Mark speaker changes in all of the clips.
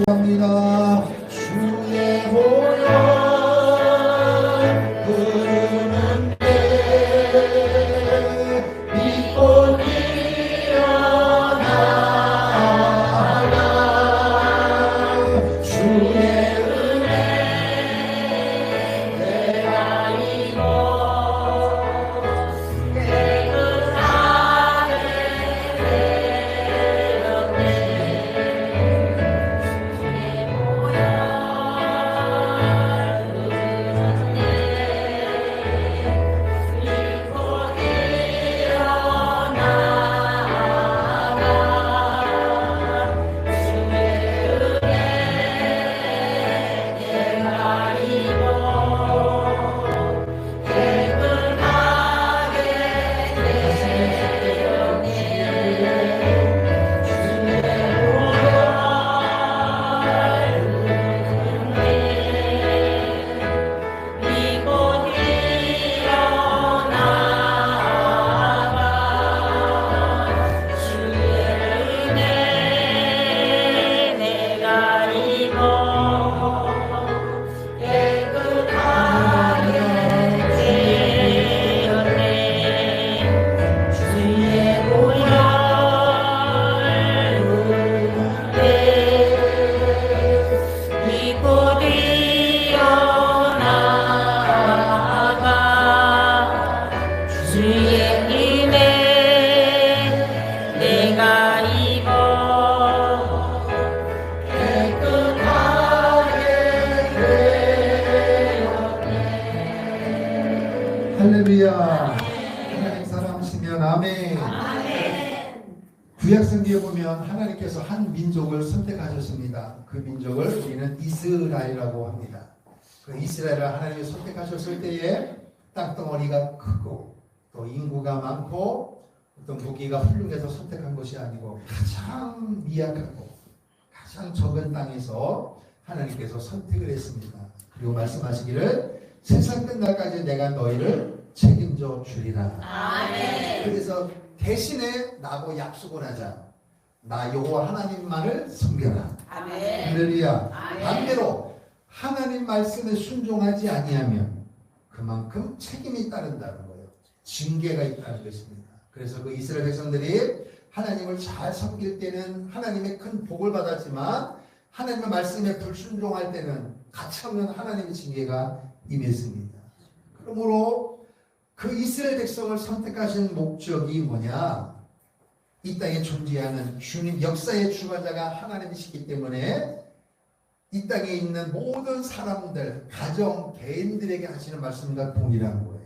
Speaker 1: 축복합니다. 주의 보혈 흐르는데 믿고 일어나라. 주의 은혜 내가 입어 할렐루야. 하나님 사랑하시면 아멘. 구약성경에 보면 하나님께서 한 민족을 선택하셨습니다. 그 민족을 우리는 이스라엘이라고 합니다. 그 이스라엘을 하나님이 선택하셨을 때에 땅덩어리가 크고 또 인구가 많고 어떤 무기가 훌륭해서 선택한 것이 아니고 가장 미약하고 가장 적은 땅에서 하나님께서 선택을 했습니다. 그리고 말씀하시기를 세상 끝날까지 내가 너희를 책임져 주리라. 아멘. 그래서 대신에 나하고 약속을 하자. 나 여호와 하나님만을 섬겨라. 아멘. 할렐루야. 반대로 하나님 말씀에 순종하지 아니하면 그만큼 책임이 따른다는 거예요. 징계가 있다는 것입니다. 그래서 그 이스라엘 백성들이 하나님을 잘 섬길 때는 하나님의 큰 복을 받았지만 하나님의 말씀에 불순종할 때는 가차없는 하나님의 징계가 임했습니다. 그러므로 그 이스라엘 백성을 선택하신 목적이 뭐냐? 이 땅에 존재하는 주님 역사의 주관자가 하나님이시기 때문에 이 땅에 있는 모든 사람들, 가정, 개인들에게 하시는 말씀과 동일한 거예요.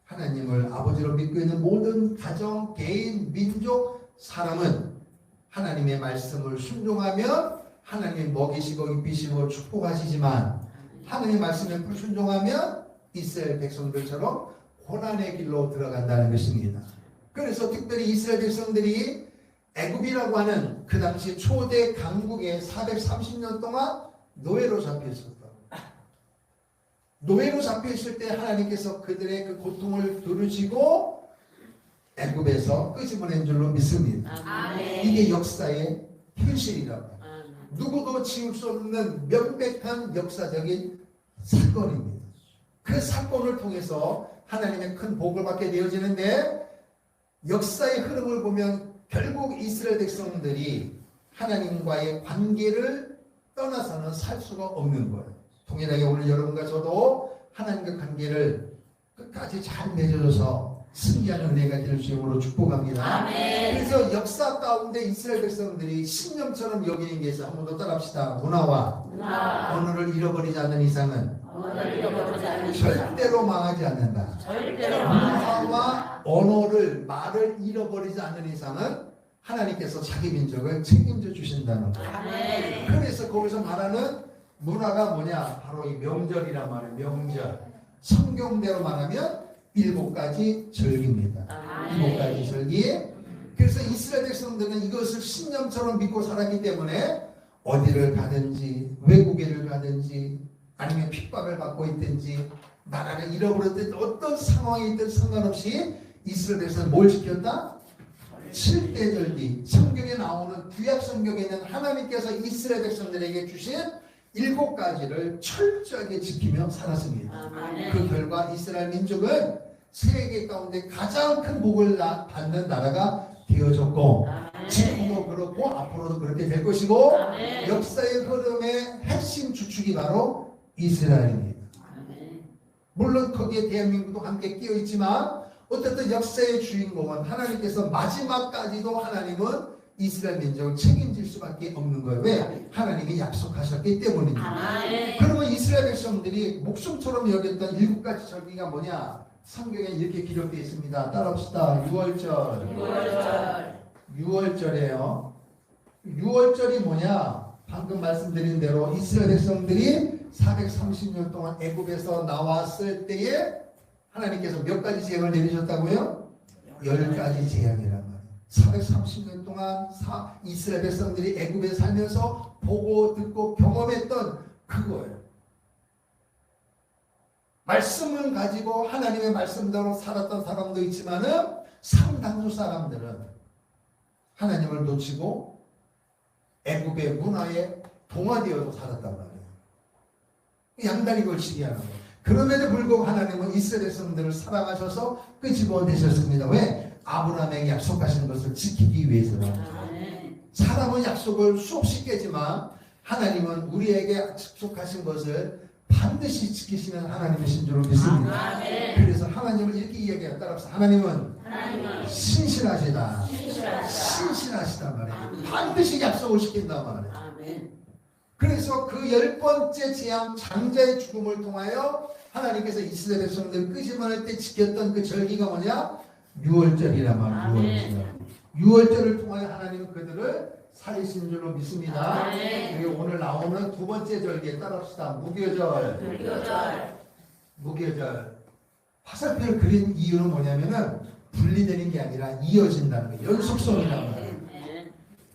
Speaker 1: 하나님을 아버지로 믿고 있는 모든 가정, 개인, 민족, 사람은 하나님의 말씀을 순종하면 하나님이 먹이시고 입히시고 축복하시지만 하나님의 말씀에 불순종하면 이스라엘 백성들처럼 고난의 길로 들어간다는 것입니다. 그래서 특별히 이스라엘 백성들이 애굽이라고 하는 그 당시 초대 강국에 430년 동안 노예로 잡혀 있었다. 노예로 잡혀 있을 때 하나님께서 그들의 그 고통을 들으시고 애굽에서 끄집어낸 줄로 믿습니다. 아멘. 이게 역사의 현실이라고. 누구도 지울 수 없는 명백한 역사적인 사건입니다. 그 사건을 통해서 하나님의 큰 복을 받게 되어지는데 역사의 흐름을 보면 결국 이스라엘 백성들이 하나님과의 관계를 떠나서는 살 수가 없는 거예요. 동일하게 오늘 여러분과 저도 하나님과 관계를 끝까지 잘 맺어줘서 승리하는 은혜가 될 수 있므로 축복합니다. 아멘. 그래서 역사 가운데 이스라엘 백성들이 신념처럼 여기는 게 있어요. 한 번 더 따라합시다. 문화와 언어를 잃어버리지 않는 이상은 절대로 망하지 않는다. 문화와 언어를 말을 잃어버리지 않는 이상은 하나님께서 자기 민족을 책임져 주신다는 거예요. 그래서 거기서 말하는 문화가 뭐냐? 바로 이 명절이란 말이에요. 명절. 성경대로 말하면 7가지 절기입니다. 7가지 절기. 그래서 이스라엘 백성들은 이것을 신념처럼 믿고 살았기 때문에 어디를 가든지 외국에를 가든지 아니면 핍박을 받고 있든지 나라를 잃어버렸든지 어떤 상황이 있든 상관없이 이스라엘 백성은 뭘 지켰다? 7대절기, 성경에 나오는 구약 성경에는 하나님께서 이스라엘 백성들에게 주신 7가지를 철저하게 지키며 살았습니다. 그 결과 이스라엘 민족은 세계 가운데 가장 큰 복을 받는 나라가 되어졌고, 지금도 그렇고 앞으로도 그렇게 될 것이고, 역사의 흐름의 핵심 주축이 바로 이스라엘입니다. 물론 거기에 대한민국도 함께 끼어 있지만 어쨌든 역사의 주인공은 하나님께서 마지막까지도 하나님은 이스라엘 민족을 책임질 수밖에 없는 거예요. 왜? 하나님이 약속하셨기 때문입니다. 그러면 이스라엘 백성들이 목숨처럼 여겼던 7가지 절기가 뭐냐? 성경에 이렇게 기록되어 있습니다. 따라합시다. 6월절이에요. 6월절이 뭐냐? 방금 말씀드린 대로 이스라엘 백성들이 430년 동안 애굽에서 나왔을 때에 하나님께서 몇 가지 재앙을 내리셨다고요? 10가지 재앙이란 말이에요. 430년 동안 이스라엘 백성들이 애굽에 살면서 보고 듣고 경험했던 그거예요. 말씀을 가지고 하나님의 말씀대로 살았던 사람도 있지만은 상당수 사람들은 하나님을 놓치고 애굽의 문화에 동화되어서 살았단 말이에요. 양다리 걸치기 하는 거예요. 그럼에도 불구하고 하나님은 이스라엘 백성들을 사랑하셔서 끄집어내셨습니다. 왜? 아브라함에게 약속하신 것을 지키기 위해서는. 사람은 약속을 수없이 깨지만 하나님은 우리에게 약속하신 것을 반드시 지키시는 하나님이신 줄 믿습니다. 그래서 하나님을 이렇게 이야기해요. 따라서 하나님은 신실하시다. 신실하시단 말이에요. 반드시 약속을 지킨단 말이에요. 그래서 그 10번째 재앙 장자의 죽음을 통하여 하나님께서 이스라엘 백성들을 끄집어낼 때 지켰던 그 절기가 뭐냐? 6월절이란 말이에요. 6월절을 통하여 하나님은 그들을 살리신 줄로 믿습니다. 그리고 오늘 나오는 2번째 절기에 따라합시다. 무교절. 화살표를 그린 이유는 뭐냐면은 분리되는 게 아니라 이어진다는 거예요. 연속성이란 말이에요.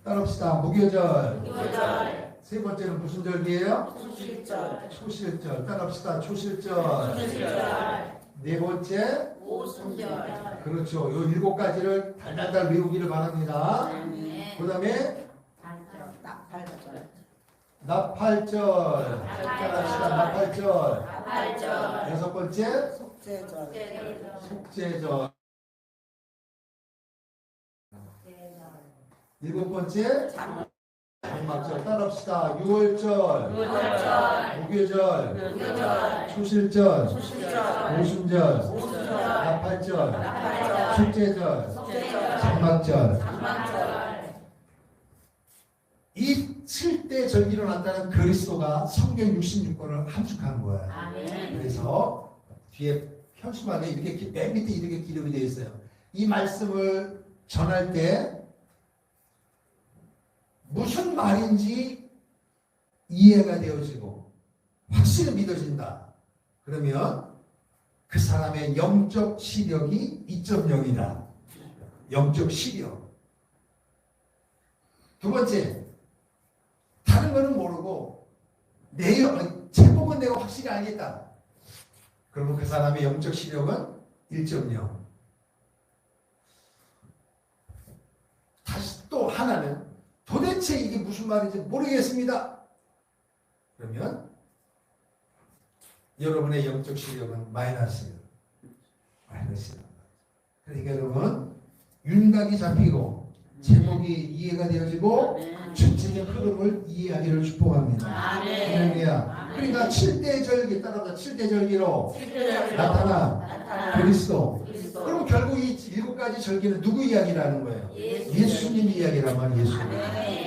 Speaker 1: 따라합시다. 무교절. 세 번째는 무슨 절기예요? 초실절. 따라합시다. 초실절. 네 번째 오순절. 그렇죠. 요 7가지를 달달달 외우기를 바랍니다. 그 다음에 나팔절. 나팔절. 6번째 속죄절. 7번째 장막절. 따라합시다. 6월절, 무교절, 초실절, 오순절, 나팔절, 속죄절, 장막절. 이 7대 절기로 나타난 그리스도가 성경 66권을 함축한 거예요. 그래서 뒤에 현수막에 이렇게 맨 밑에 이렇게 기록이 되어 있어요. 이 말씀을 전할 때 무슨 말인지 이해가 되어지고 확실히 믿어진다. 그러면 그 사람의 영적 시력이 2.0이다. 영적 시력. 두 번째, 다른 거는 모르고 제목은 내가 확실히 알겠다. 그러면 그 사람의 영적 시력은 1.0. 다시 또 하나는 도대체 이게 무슨 말인지 모르겠습니다. 그러면 여러분의 영적 시력은 마이너스예요. 그러니까 여러분 윤곽이 잡히고 제목이 이해가 되어지고 전체적인 흐름을 이해하기를 축복합니다. 할렐루야. 그러니까 7대 절기 따라서 7대 절기로 나타난 그리스도. 그럼 결국 이 7가지 절기는 누구 이야기라는 거예요? 예수님 이야기란 말이에요. 예수님.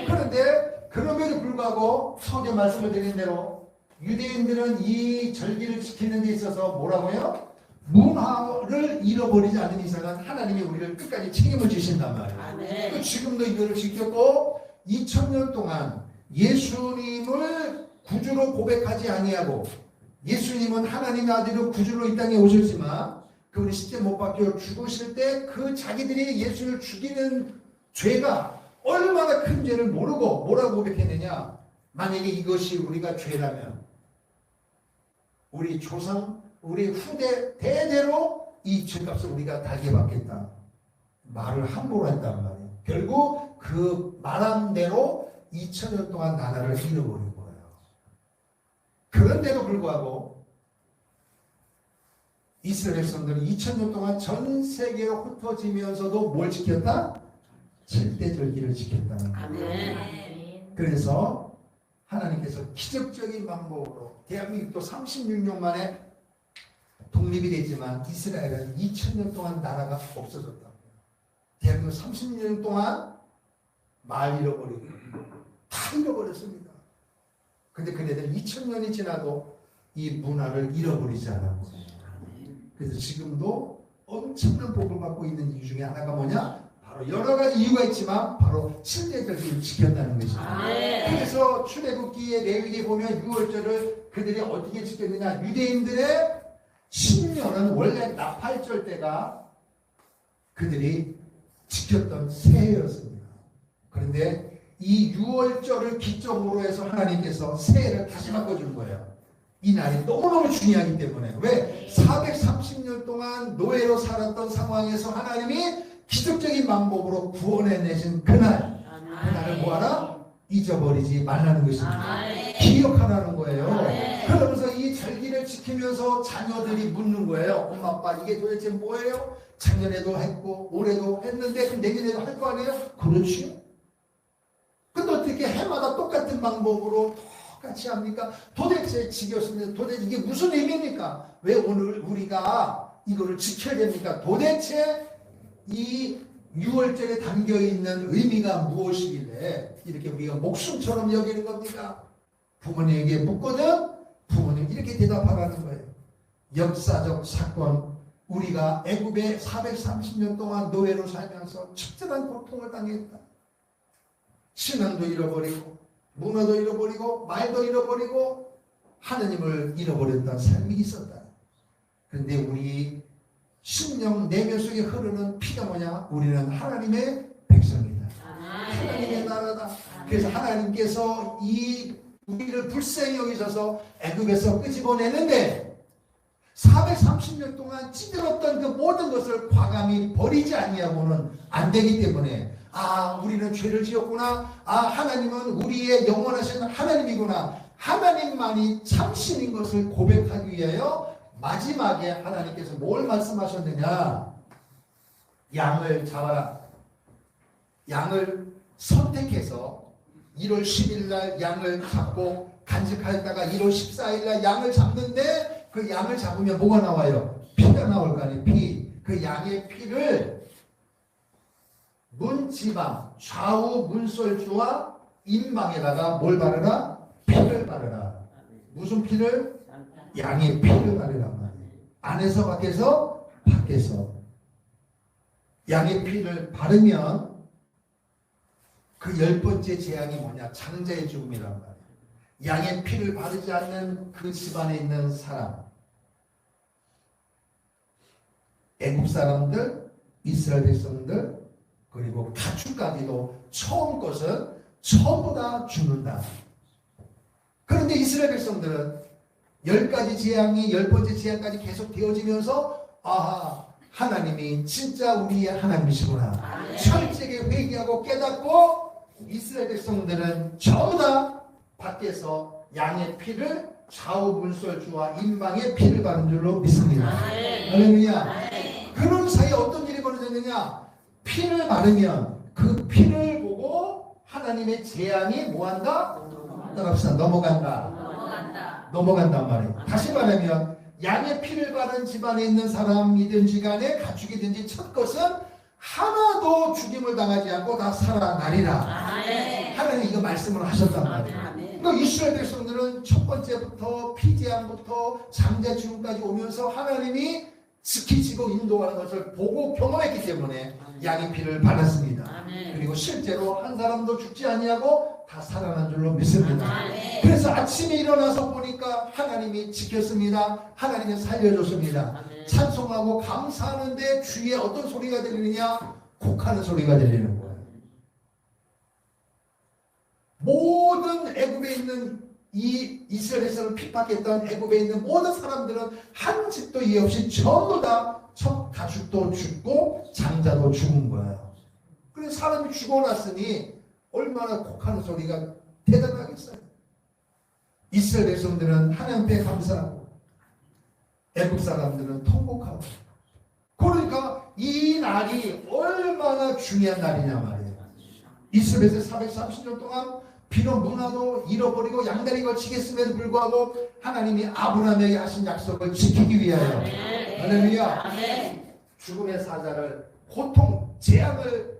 Speaker 1: 그런데 그럼에도 불구하고 처음에 말씀을 드린 대로 유대인들은 이 절기를 지키는 데 있어서 뭐라고요? 문화를 잃어버리지 않는 이상은 하나님이 우리를 끝까지 책임을 지신단 말이에요. 지금도 이거를 지켰고 2000년 동안 예수님을 구주로 고백하지 아니하고 예수님은 하나님의 아들로 구주로 이 땅에 오셨지만 그분이 십자가에 못 박혀 죽으실 때 그 자기들이 예수를 죽이는 죄가 얼마나 큰 죄를 모르고 뭐라고 고백했느냐? 만약에 이것이 우리가 죄라면 우리 조상, 우리 후대 대대로 이 죄값을 우리가 달게 받겠다. 말을 함부로 했단 말이에요. 결국 그 말한 대로 2000년 동안 나라를 잃어버린 거예요. 그런데도 불구하고 이스라엘 백성들은 2000년 동안 전 세계로 흩어지면서도 뭘 지켰다? 절대절기를 지켰다는 거예요. 그래서 하나님께서 기적적인 방법으로 대한민국도 36년 만에 독립이 되지만 이스라엘은 2000년 동안 나라가 없어졌다고요. 대한민국 30년 동안 말 잃어버리고 다 잃어버렸습니다. 근데 그네들 2000년이 지나도 이 문화를 잃어버리지 않았어요. 그래서 지금도 엄청난 복을 받고 있는 이유 중에 하나가 뭐냐? 바로 여러 가지 이유가 있지만 바로 칠대절기를 지켰다는 것입니다. 그래서 출애굽기의 레위기에 보면 6월절을 그들이 어떻게 지켰느냐? 유대인들의 신년은 원래 나팔절 때가 그들이 지켰던 새해였습니다. 그런데 이 6월절을 기점으로 해서 하나님께서 새해를 다시 바꿔준 거예요. 이 날이 너무너무 중요하기 때문에. 왜? 430년 동안 노예로 살았던 상황에서 하나님이 기적적인 방법으로 구원해내신 그날, 그날을 뭐하라? 잊어버리지 말라는 것입니다. 기억하라는 거예요. 그러면서 이 절기를 지키면서 자녀들이 묻는 거예요. 엄마 아빠 이게 도대체 뭐예요? 작년에도 했고 올해도 했는데 그럼 내년에도 할 거 아니에요? 그렇지요. 근데 어떻게 해마다 똑같은 방법으로 똑같이 합니까? 도대체 지켰습니다. 도대체 이게 무슨 의미입니까? 왜 오늘 우리가 이거를 지켜야 됩니까? 도대체 이 6월절에 담겨있는 의미가 무엇이길래 이렇게 우리가 목숨처럼 여기는 겁니까? 부모님에게 묻거든 부모님 이렇게 대답하라는 거예요. 역사적 사건, 우리가 애굽에 430년 동안 노예로 살면서 특별한 고통을 당했다. 신앙도 잃어버리고 문화도 잃어버리고 말도 잃어버리고 하느님을 잃어버렸던 삶이 있었다. 그런데 우리 심령 내면 속에 흐르는 피가 뭐냐? 우리는 하나님의 백성이다. 하나님의 나라다. 그래서 하나님께서 이 우리를 불쌍히 여기셔서 애굽에서 끄집어내는데 430년 동안 찌들었던 그 모든 것을 과감히 버리지 아니하고는 안 되기 때문에 우리는 죄를 지었구나. 하나님은 우리의 영원하신 하나님이구나. 하나님만이 참신인 것을 고백하기 위하여 마지막에 하나님께서 뭘 말씀하셨느냐? 양을 잡아라. 양을 선택해서 1월 10일 날 양을 잡고 간직하였다가 1월 14일 날 양을 잡는데 그 양을 잡으면 뭐가 나와요? 피가 나올 거 아니에요. 피. 그 양의 피를 문지방 좌우 문설주와 임방에다가 뭘 바르라? 피를 바르라. 무슨 피를? 양의 피를 바르란 말이에요. 안에서 밖에서 밖에서 양의 피를 바르면 그 10번째 재앙이 뭐냐? 장자의 죽음이란 말이에요. 양의 피를 바르지 않는 그 집안에 있는 사람, 애국 사람들, 이스라엘 백성들, 그리고 가축까지도 처음 것은 전부 다 죽는다. 그런데 이스라엘 백성들은 10가지 재앙이 10번째 재앙까지 계속 되어지면서 하나님이 진짜 우리의 하나님이시구나. 철저하게 회개하고 깨닫고 이스라엘 백성들은 전부 다 밖에서 양의 피를 좌우 문설주와 임방의 피를 바른 줄로 믿습니다. 할렐루야. 그런 사이에 어떤 일이 벌어졌느냐? 피를 바르면 그 피를 보고 하나님의 재앙이 뭐한다? 따라합시다. 넘어간단 말이에요. 다시 말하면 양의 피를 바른 집안에 있는 사람이든지 간에 가축이든지 첫 것은 하나도 죽임을 당하지 않고 다 살아나리라. 하나님 이거 말씀을 하셨단 말이에요. 그러니까 이스라엘 백성들은 첫 번째부터 피재앙부터 장자 죽음까지 오면서 하나님이 지키시고 인도하는 것을 보고 경험했기 때문에 양의 피를 발랐습니다. 그리고 실제로 한 사람도 죽지 아니하고 다 살아난 줄로 믿습니다. 그래서 아침에 일어나서 보니까 하나님이 지켰습니다. 하나님이 살려줬습니다. 찬송하고 감사하는데 주위에 어떤 소리가 들리느냐? 곡하는 소리가 들리는 거예요. 모든 애굽에 있는 이 이스라엘에서는 핍박했던 애굽에 있는 모든 사람들은 한 집도 이해 없이 전부 다 첫 가축도 죽고 장자도 죽은 거예요. 그래서 사람이 죽어났으니 얼마나 곡하는 소리가 대단하겠어요. 이스라엘 백성들은 하나님 앞에 감사하고 애국 사람들은 통곡하고. 그러니까 이 날이 얼마나 중요한 날이냐 말이에요. 이스라엘에서 430년 동안 비록 문화도 잃어버리고 양다리 걸치겠음에도 불구하고 하나님이 아브라함에게 하신 약속을 지키기 위하여 할렐루야 죽음의 사자를 고통 재앙을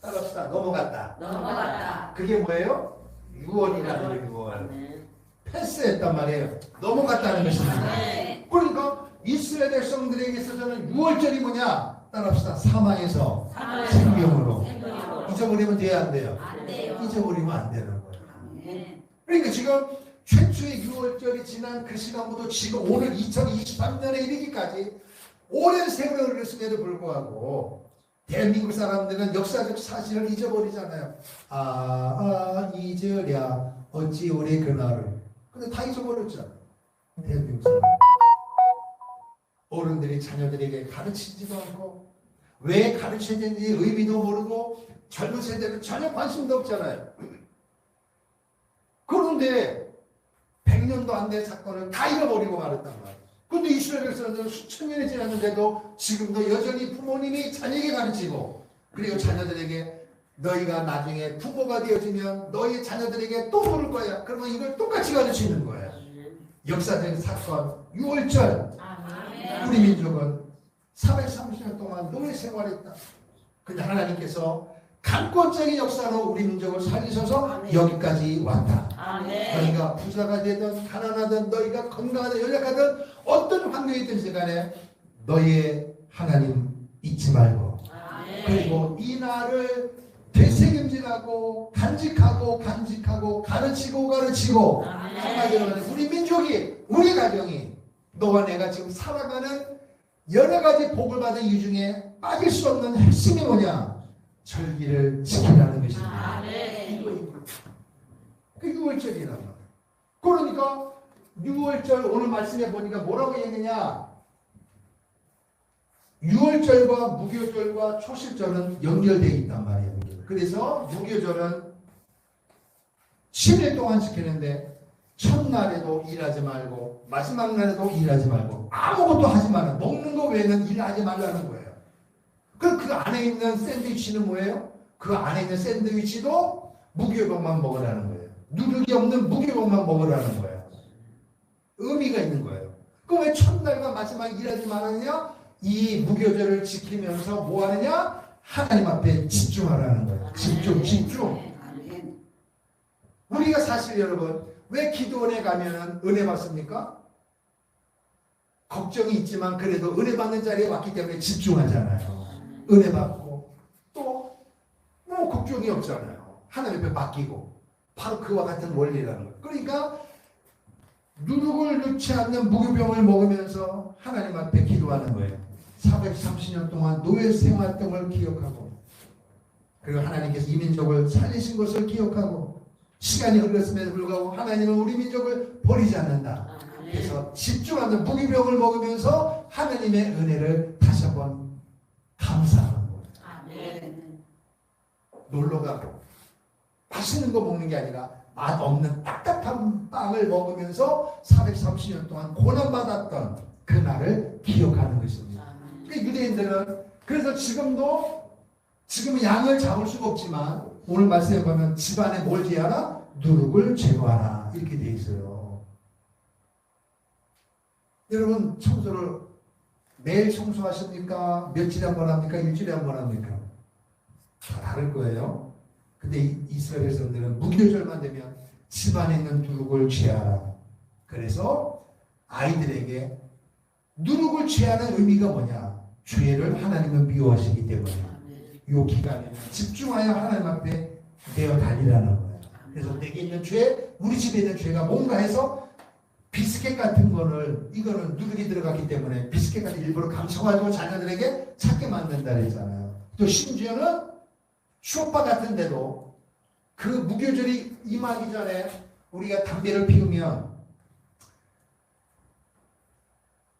Speaker 1: 따랐다 넘어갔다. 그게 뭐예요? 유언이라는 유언. 패스했단 말이에요. 넘어갔다는 것입니다. 그러니까 이스라엘 백성들에게 있어서는 유월절이 뭐냐? 따라합시다. 사망에서 생명으로. 잊어버리면 돼야 안 돼요?
Speaker 2: 안 돼요.
Speaker 1: 잊어버리면 안 되는 거예요. 그러니까 지금 최초의 유월절이 지난 그 시간부터 지금 오늘 2023년에 이르기까지 오랜 세월을 흘렸음에도 불구하고 대한민국 사람들은 역사적 사실을 잊어버리잖아요. 잊으랴 어찌 우리 그날을. 근데 다 잊어버렸잖아요. 대한민국 사람. 어른들이 자녀들에게 가르치지도 않고 왜 가르쳐야 되는지 의미도 모르고 젊은 세대는 전혀 관심도 없잖아요. 그런데 100년도 안 된 사건을 다 잃어버리고 말았단 말이에요. 그런데 이스라엘 백성들은 수천 년이 지났는데도 지금도 여전히 부모님이 자녀에게 가르치고 그리고 자녀들에게 너희가 나중에 부모가 되어지면 너희 자녀들에게 또 물을 거야. 그러면 이걸 똑같이 가르치는 거예요. 역사적인 사건, 유월절. 우리 민족은 430년 동안 노예 생활했다. 근데 하나님께서 강권적인 역사로 우리 민족을 살리셔서 여기까지 왔다. 너희가 부자가 되든 가난하든 너희가 건강하든 연약하든 어떤 환경이든지 간에 너희의 하나님 잊지 말고 그리고 이 날을 되새김질하고 간직하고 가르치고 한마디로 우리 민족이 우리 가정이 너와 내가 지금 살아가는 여러 가지 복을 받은 이유 중에 빠질 수 없는 핵심이 뭐냐? 절기를 지키라는 것입니다. 그 6월절이란 말이에요. 그러니까 6월절 오늘 말씀해 보니까 뭐라고 얘기냐? 6월절과 무교절과 초실절은 연결되어 있단 말이에요. 그래서 무교절은 7일 동안 지키는데 첫날에도 일하지 말고 마지막 날에도 일하지 말고 아무것도 하지 마라. 먹는 거 외에는 일하지 말라는 거예요. 그럼 그 안에 있는 샌드위치는 뭐예요? 그 안에 있는 샌드위치도 무교병만 먹으라는 거예요. 누룩이 없는 무교병만 먹으라는 거예요. 의미가 있는 거예요. 그럼 왜 첫날과 마지막 일하지 말았냐? 이 무교절을 지키면서 뭐 하느냐? 하나님 앞에 집중하라는 거예요. 집중. 우리가 사실 여러분 왜 기도원에 가면은 은혜 받습니까? 걱정이 있지만 그래도 은혜 받는 자리에 왔기 때문에 집중하잖아요. 은혜 받고 또 뭐 걱정이 없잖아요. 하나님 앞에 맡기고 바로 그와 같은 원리라는 거예요. 그러니까 누룩을 넣지 않는 무교병을 먹으면서 하나님 앞에 기도하는 거예요. 430년 동안 노예 생활했던 걸 기억하고 그리고 하나님께서 이 민족을 살리신 것을 기억하고 시간이 흘렀음에도 불구하고 하나님은 우리 민족을 버리지 않는다. 그래서 집중하는 무기병을 먹으면서 하나님의 은혜를 다시 한번 감사하는 거예요. 놀러가고 맛있는 거 먹는 게 아니라 맛없는 딱딱한 빵을 먹으면서 430년 동안 고난받았던 그날을 기억하는 것입니다. 그러니까 유대인들은 그래서 지금은 양을 잡을 수가 없지만 오늘 말씀에 보면 집안에 뭘 제하라? 누룩을 제거하라 이렇게 되어 있어요. 여러분 청소를 매일 청소하십니까? 며칠에 한 번 합니까? 일주일에 한 번 합니까? 다 다를 거예요. 근데 이스라엘 백성들은 무교절만 되면 집안에 있는 누룩을 제하라. 그래서 아이들에게 누룩을 제하는 의미가 뭐냐? 죄를 하나님은 미워하시기 때문에 이 기간에는 집중하여 하나님 앞에 내어 달리라는 거예요. 그래서 내게 있는 죄, 우리 집에 있는 죄가 뭔가 해서 비스켓 같은 거를 이거는 누룩이 들어갔기 때문에 비스켓 같은 일부러 감춰가지고 자녀들에게 찾게 만든다 그랬잖아요. 또 심지어는 추억바 같은 데도 그 무교절이 임하기 전에 우리가 담배를 피우면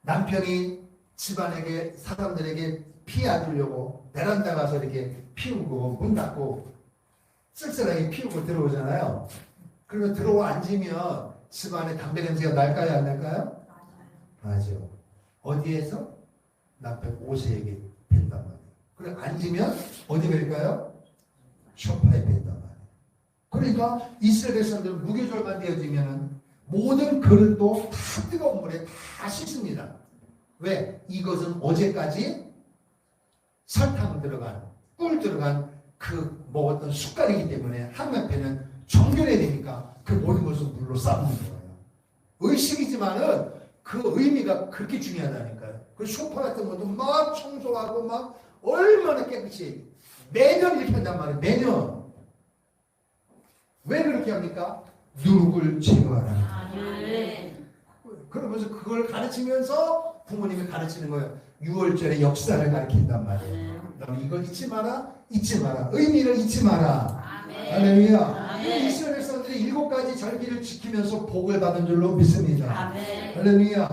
Speaker 1: 남편이 집안에게 사람들에게 피해 안 주려고 베란다 가서 이렇게 피우고 문 닫고 쓸쓸하게 피우고 들어오잖아요. 그러면 들어와 앉으면 집안에 담배 냄새가 날까요 안 날까요? 맞아요. 어디에서? 남편 옷에 이게 팬단 말이에요. 그래 앉으면 어디 뵐까요? 소파에 팬단 말이에요. 그러니까 이스라엘 백성들은 무교절만 되어지면 모든 그릇도 다 뜨거운 물에 다 씻습니다. 왜? 이것은 어제까지 설탕 들어간 꿀 들어간 그 먹었던 숟갈이기 때문에 하나님 앞에는 정결해야 되니까 그 모든 것을 물로 싸우는 거예요. 의식이지만은 그 의미가 그렇게 중요하다니까요. 그 소파 같은 것도 막 청소하고 막 얼마나 깨끗이 매년 이렇게 한단 말이에요. 매년. 왜 그렇게 합니까? 누룩을 제거하라. 그러면서 그걸 가르치면서 부모님이 가르치는 거예요. 6월절의 역사를 가르친단 말이에요. 너는 이걸 잊지 마라, 잊지 마라. 의미를 잊지 마라. 할렐루야. 이스라엘 백성들이 7가지 절기를 지키면서 복을 받은 줄로 믿습니다. 할렐루야.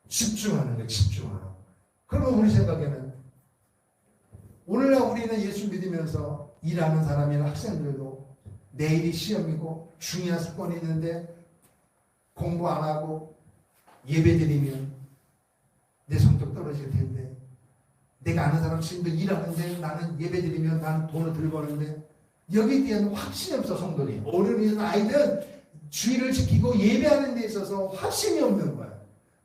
Speaker 1: 집중하는 거예요. 집중하는 거예요. 그러면 우리 생각에는 오늘날 우리는 예수 믿으면서 일하는 사람이나 학생들도 내일이 시험이고 중요한 사건이 있는데 공부 안 하고 예배드리면 내 성격 떨어질 텐데, 내가 아는 사람 친구들 일하는데 나는 예배드리면 나는 돈을 들 버는데, 여기에 대한 확신이 없어. 성도들이 어른이든 아이든 주의를 지키고 예배하는 데 있어서 확신이 없는 거야.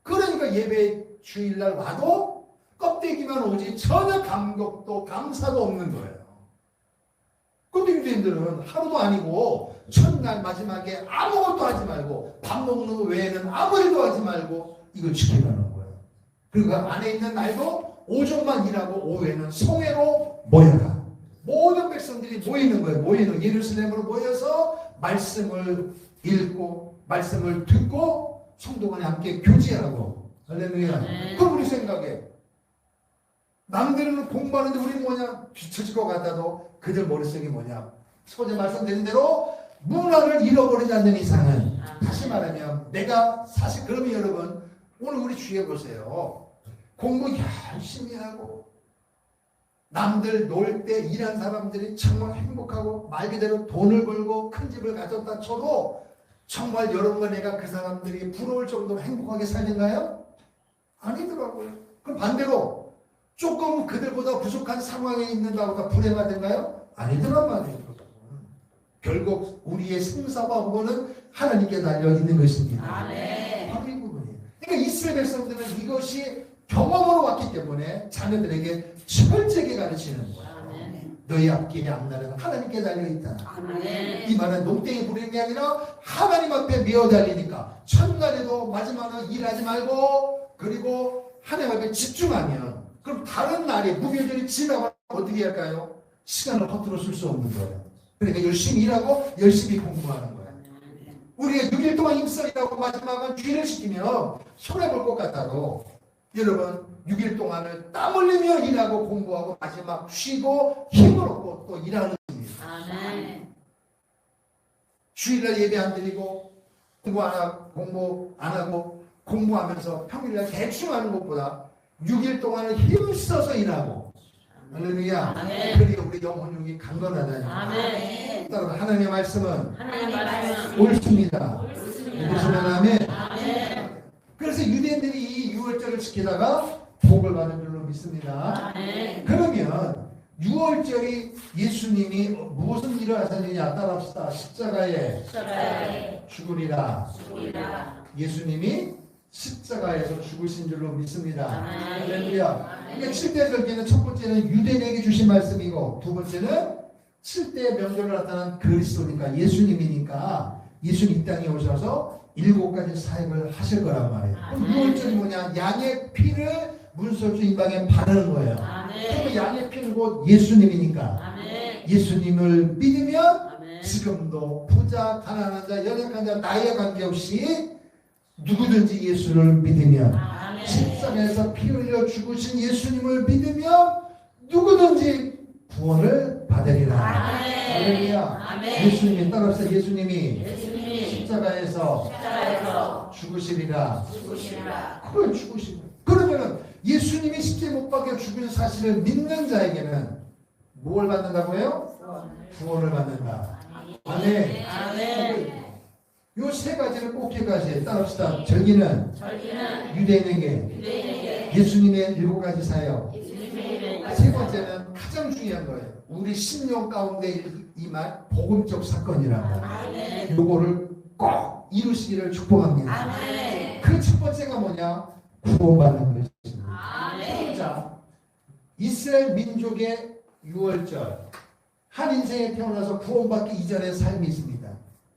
Speaker 1: 그러니까 예배 주일날 와도 껍데기만 오지 전혀 감격도 감사도 없는 거예요. 근데 유대인들은 하루도 아니고 첫날 마지막에 아무것도 하지 말고 밥 먹는 거 외에는 아무 일도 하지 말고 이걸 지키라는 거예요. 그리고 그 안에 있는 날도 오전만 일하고 오후에는 성회로 모여라. 모든 백성들이 모이는 거예요. 모이는 예루살렘으로 모여서 말씀을 읽고 말씀을 듣고 성도 간에 함께 교제하고. 할렐루야. 그럼 우리 생각에 남들은 공부하는데 우리 뭐냐? 비춰질 것 같아도 그들 머릿속이 뭐냐? 소재 말씀드린 대로 문화를 잃어버리지 않는 이상은, 다시 말하면 내가 사실, 그러면 여러분 오늘 우리 주의해 보세요. 공부 열심히 하고 남들 놀 때 일한 사람들이 정말 행복하고 말 그대로 돈을 벌고 큰 집을 가졌다 쳐도 정말 여러분과 내가 그 사람들이 부러울 정도로 행복하게 살는가요? 아니더라고요. 그럼 반대로 조금 그들보다 부족한 상황에 있는다고 다 불행하던가요? 아니더란 말이에요. 결국 우리의 생사와 후보는 하나님께 달려 있는 것입니다. 바로 이 부분이에요. 그러니까 이스라엘 백성들은 이것이 경험으로 왔기 때문에 자녀들에게 철저하게 가르치는 거예요. 너희 앞길의 앞날은 하나님께 달려있다. 이 말은 농땡이 부리는 게 아니라 하나님 앞에 메어 달리니까 첫날에도 마지막은 일하지 말고 그리고 하나님 앞에 집중하면, 그럼 다른 날에 무교절이 지나면 어떻게 할까요? 시간을 허투루 쓸 수 없는 거예요. 그러니까 열심히 일하고 열심히 공부하는 거예요. 우리가 6일 동안 힘써 일하고 마지막은 뒤를 시키면 손해볼 것 같아도 여러분 6일 동안을 땀 흘리며 일하고 공부하고 마지막 쉬고 힘을 얻고 또 일하는 겁니다. 주일날 예배 안 드리고 공부 안 하고 공부하면서 평일날 대충 하는 것보다 6일 동안을 힘써서 일하고, 할렐루야. 그리고 우리 영혼력이 강건하다니. 따라서 하나님의 말씀은 옳습니다. 보시면 아멘. 그래서 유대인들이 이 6월절을 지키다가 복을 받은 줄로 믿습니다. 그러면 6월절이 예수님이 무슨 일을 하셨느냐 따라합시다. 십자가에 죽으리라. 예수님이 십자가에서 죽으신 줄로 믿습니다. 할렐루야. 그러니까 7대 절기는 첫 번째는 유대인에게 주신 말씀이고, 두 번째는 7대 명절을 나타난 그리스도니까 예수님이니까 예수님 이 땅에 오셔서 7가지 사역을 하실 거란 말이에요. 그럼 6월절이 뭐냐? 양의 피를 문설주 임방에 바르는 거예요. 그럼 양의 피는 곧 예수님이니까 예수님을 믿으면 지금도 부자, 가난한 자, 연약한 자, 나이에 관계없이 누구든지 예수를 믿으면, 십자가에서 피 흘려 죽으신 예수님을 믿으면 누구든지 구원을 받으리라.
Speaker 2: 아멘.
Speaker 1: 할렐루야.
Speaker 2: 아멘.
Speaker 1: 예수님이 따라서 예수님이
Speaker 2: 예수님이
Speaker 1: 십자가에서
Speaker 2: 십자가에서
Speaker 1: 죽으시리라.
Speaker 2: 죽으시리라.
Speaker 1: 그걸 죽으시고. 그러면은 예수님이 십자가에 못 박혀 죽은 사실을 믿는 자에게는 뭘 받는다고요? 구원을 받는다. 아멘.
Speaker 2: 아멘.
Speaker 1: 요 세 가지를 꼭 기억하세요. 따라합시다. 절기는
Speaker 2: 절기는
Speaker 1: 유대인에게
Speaker 2: 유대인에게
Speaker 1: 예수님의 7가지 사역.
Speaker 2: 예수님의
Speaker 1: 세 번째는 가장 중요한 거예요. 우리 심령 가운데 임한 복음적 사건이라고.
Speaker 2: 아멘.
Speaker 1: 요거를 꼭 이루시기를 축복합니다.
Speaker 2: 아멘.
Speaker 1: 그 첫 번째가 뭐냐? 구원받는 것입니다.
Speaker 2: 아멘.
Speaker 1: 자, 이스라엘 민족의 6월절, 한 인생에 태어나서 구원받기 이전의 삶이 있습니다.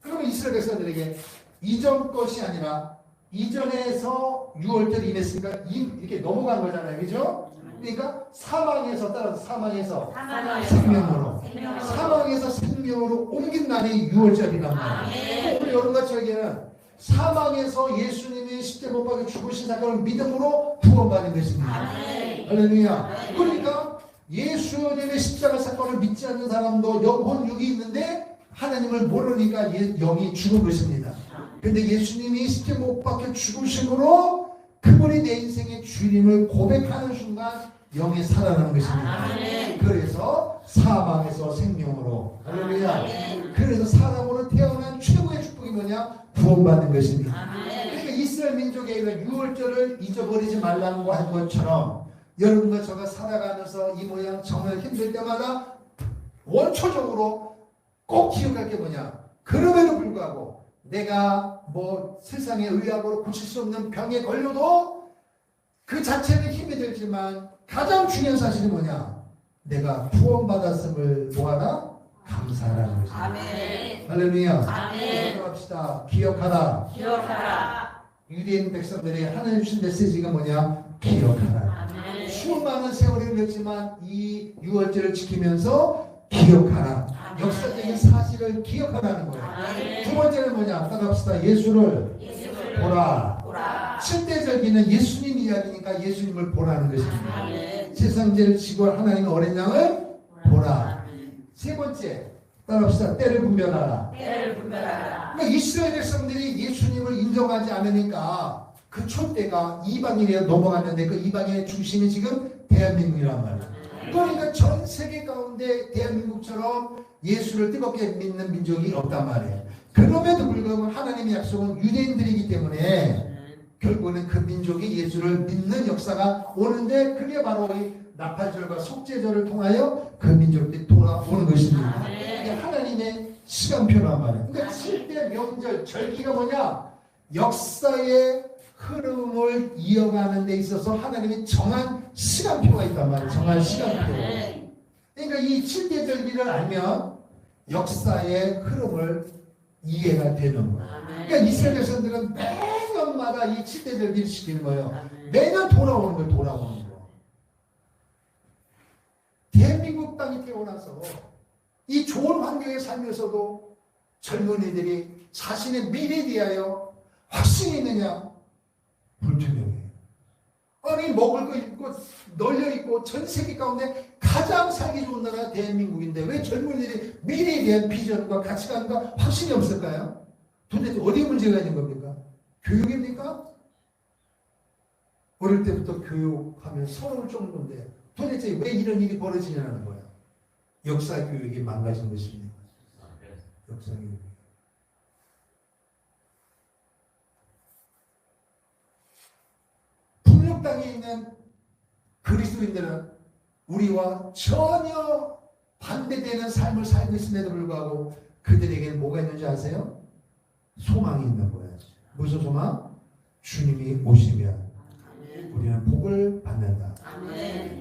Speaker 1: 그러면 이스라엘 백성들에게 이전 것이 아니라 이전에서 6월절이 임했으니까 이렇게 넘어간 거잖아요. 그죠? 그러니까 사망에서 따라서 사망에서 생명으로 사망에서 생명으로 옮긴 날이 6월절이란 말이에요. 오늘 여러분과 저에게는 사망에서 예수님이 십자가 못 박혀 죽으신 사건을 믿음으로 구원받는 것입니다. 할렐루야. 그러니까 예수님의 십자가 사건을 믿지 않는 사람도 영혼 육이 있는데 하나님을 모르니까 영이 죽은 것입니다. 그런데 예수님이 십자가 못 박혀 죽으심으로 그분이 내 인생의 주님을 고백하는 순간 영이 살아나는 것입니다. 그래서 사망에서 생명으로. 할렐루야. 그래서 사람으로 태어난 최고의 축복이 뭐냐? 구원받는 것입니다. 그러니까 이스라엘 민족의 6월절을 잊어버리지 말라는 한 것처럼 여러분과 저가 살아가면서 이 모양 정말 힘들 때마다 원초적으로 꼭 기억할 게 뭐냐? 그럼에도 불구하고 내가 뭐 세상의 의학으로 고칠 수 없는 병에 걸려도 그 자체는 힘이 들지만 가장 중요한 사실이 뭐냐? 내가 구원받았음을 뭐하라? 감사하라는 것입니다.
Speaker 2: 아멘.
Speaker 1: 할렐루야.
Speaker 2: 아멘.
Speaker 1: 기억합시다. 기억하라.
Speaker 2: 기억하라.
Speaker 1: 유대인 백성들이 하나님 주신 메시지가 뭐냐? 기억하라.
Speaker 2: 아멘.
Speaker 1: 수많은 세월이 흘렀지만 이 유월절을 지키면서 기억하라. 역사적인 사실을 기억하라는 거예요. 두 번째는 뭐냐? 따라합시다. 예수를 보라. 7대 절기는 예수님 이야기니까 예수님을 보라는 것입니다. 세상제를 지고 하나님의 어린 양을 보라. 세 번째, 따라합시다. 때를 분별하라. 그러니까 이스라엘 백성들이 예수님을 인정하지 않으니까 그 촛대가 이방인에 넘어갔는데 그 이방인의 중심이 지금 대한민국이란 말이에요. 그러니까 전 세계 가운데 대한민국처럼 예수를 뜨겁게 믿는 민족이 없단 말이에요. 그럼에도 불구하고 하나님의 약속은 유대인들이기 때문에 결국은 그 민족이 예수를 믿는 역사가 오는데 그게 바로 이 나팔절과 속죄절을 통하여 그 민족들이 돌아오는 것입니다. 이게 하나님의 시간표란 말이에요. 그러니까 7대 명절, 절기가 뭐냐? 역사의 흐름을 이어가는 데 있어서 하나님이 정한 시간표가 있단 말이에요. 정한 시간표. 그러니까 이 7대 절기를 알면 역사의 흐름을 이해가 되는 거예요. 그러니까 이스라엘 백성들은 매년마다 이 7대 절기를 지키는 거예요. 매년 돌아오는 거예요. 돌아오는 거. 대한민국 땅에 태어나서 이 좋은 환경에 살면서도 젊은이들이 자신의 미래에 대하여 확신이 있느냐? 불투명해요. 아니 먹을 거 있고 널려있고 전 세계 가운데 가장 살기 좋은 나라가 대한민국인데 왜 젊은이들이 미래에 대한 비전과 가치관과 확신이 없을까요? 도대체 어디 문제가 있는 겁니까? 교육입니까? 어릴 때부터 교육하면 서러울 정도인데 도대체 왜 이런 일이 벌어지냐는 거예요. 역사 교육이 망가진 것입니다. 역사 교육. 북녘 땅에 있는 그리스도인들은 우리와 전혀 반대되는 삶을 살고 있음에도 불구하고 그들에게는 뭐가 있는지 아세요? 소망이 있는 거예요. 무슨 소망? 주님이 오시면 우리는 복을 받는다.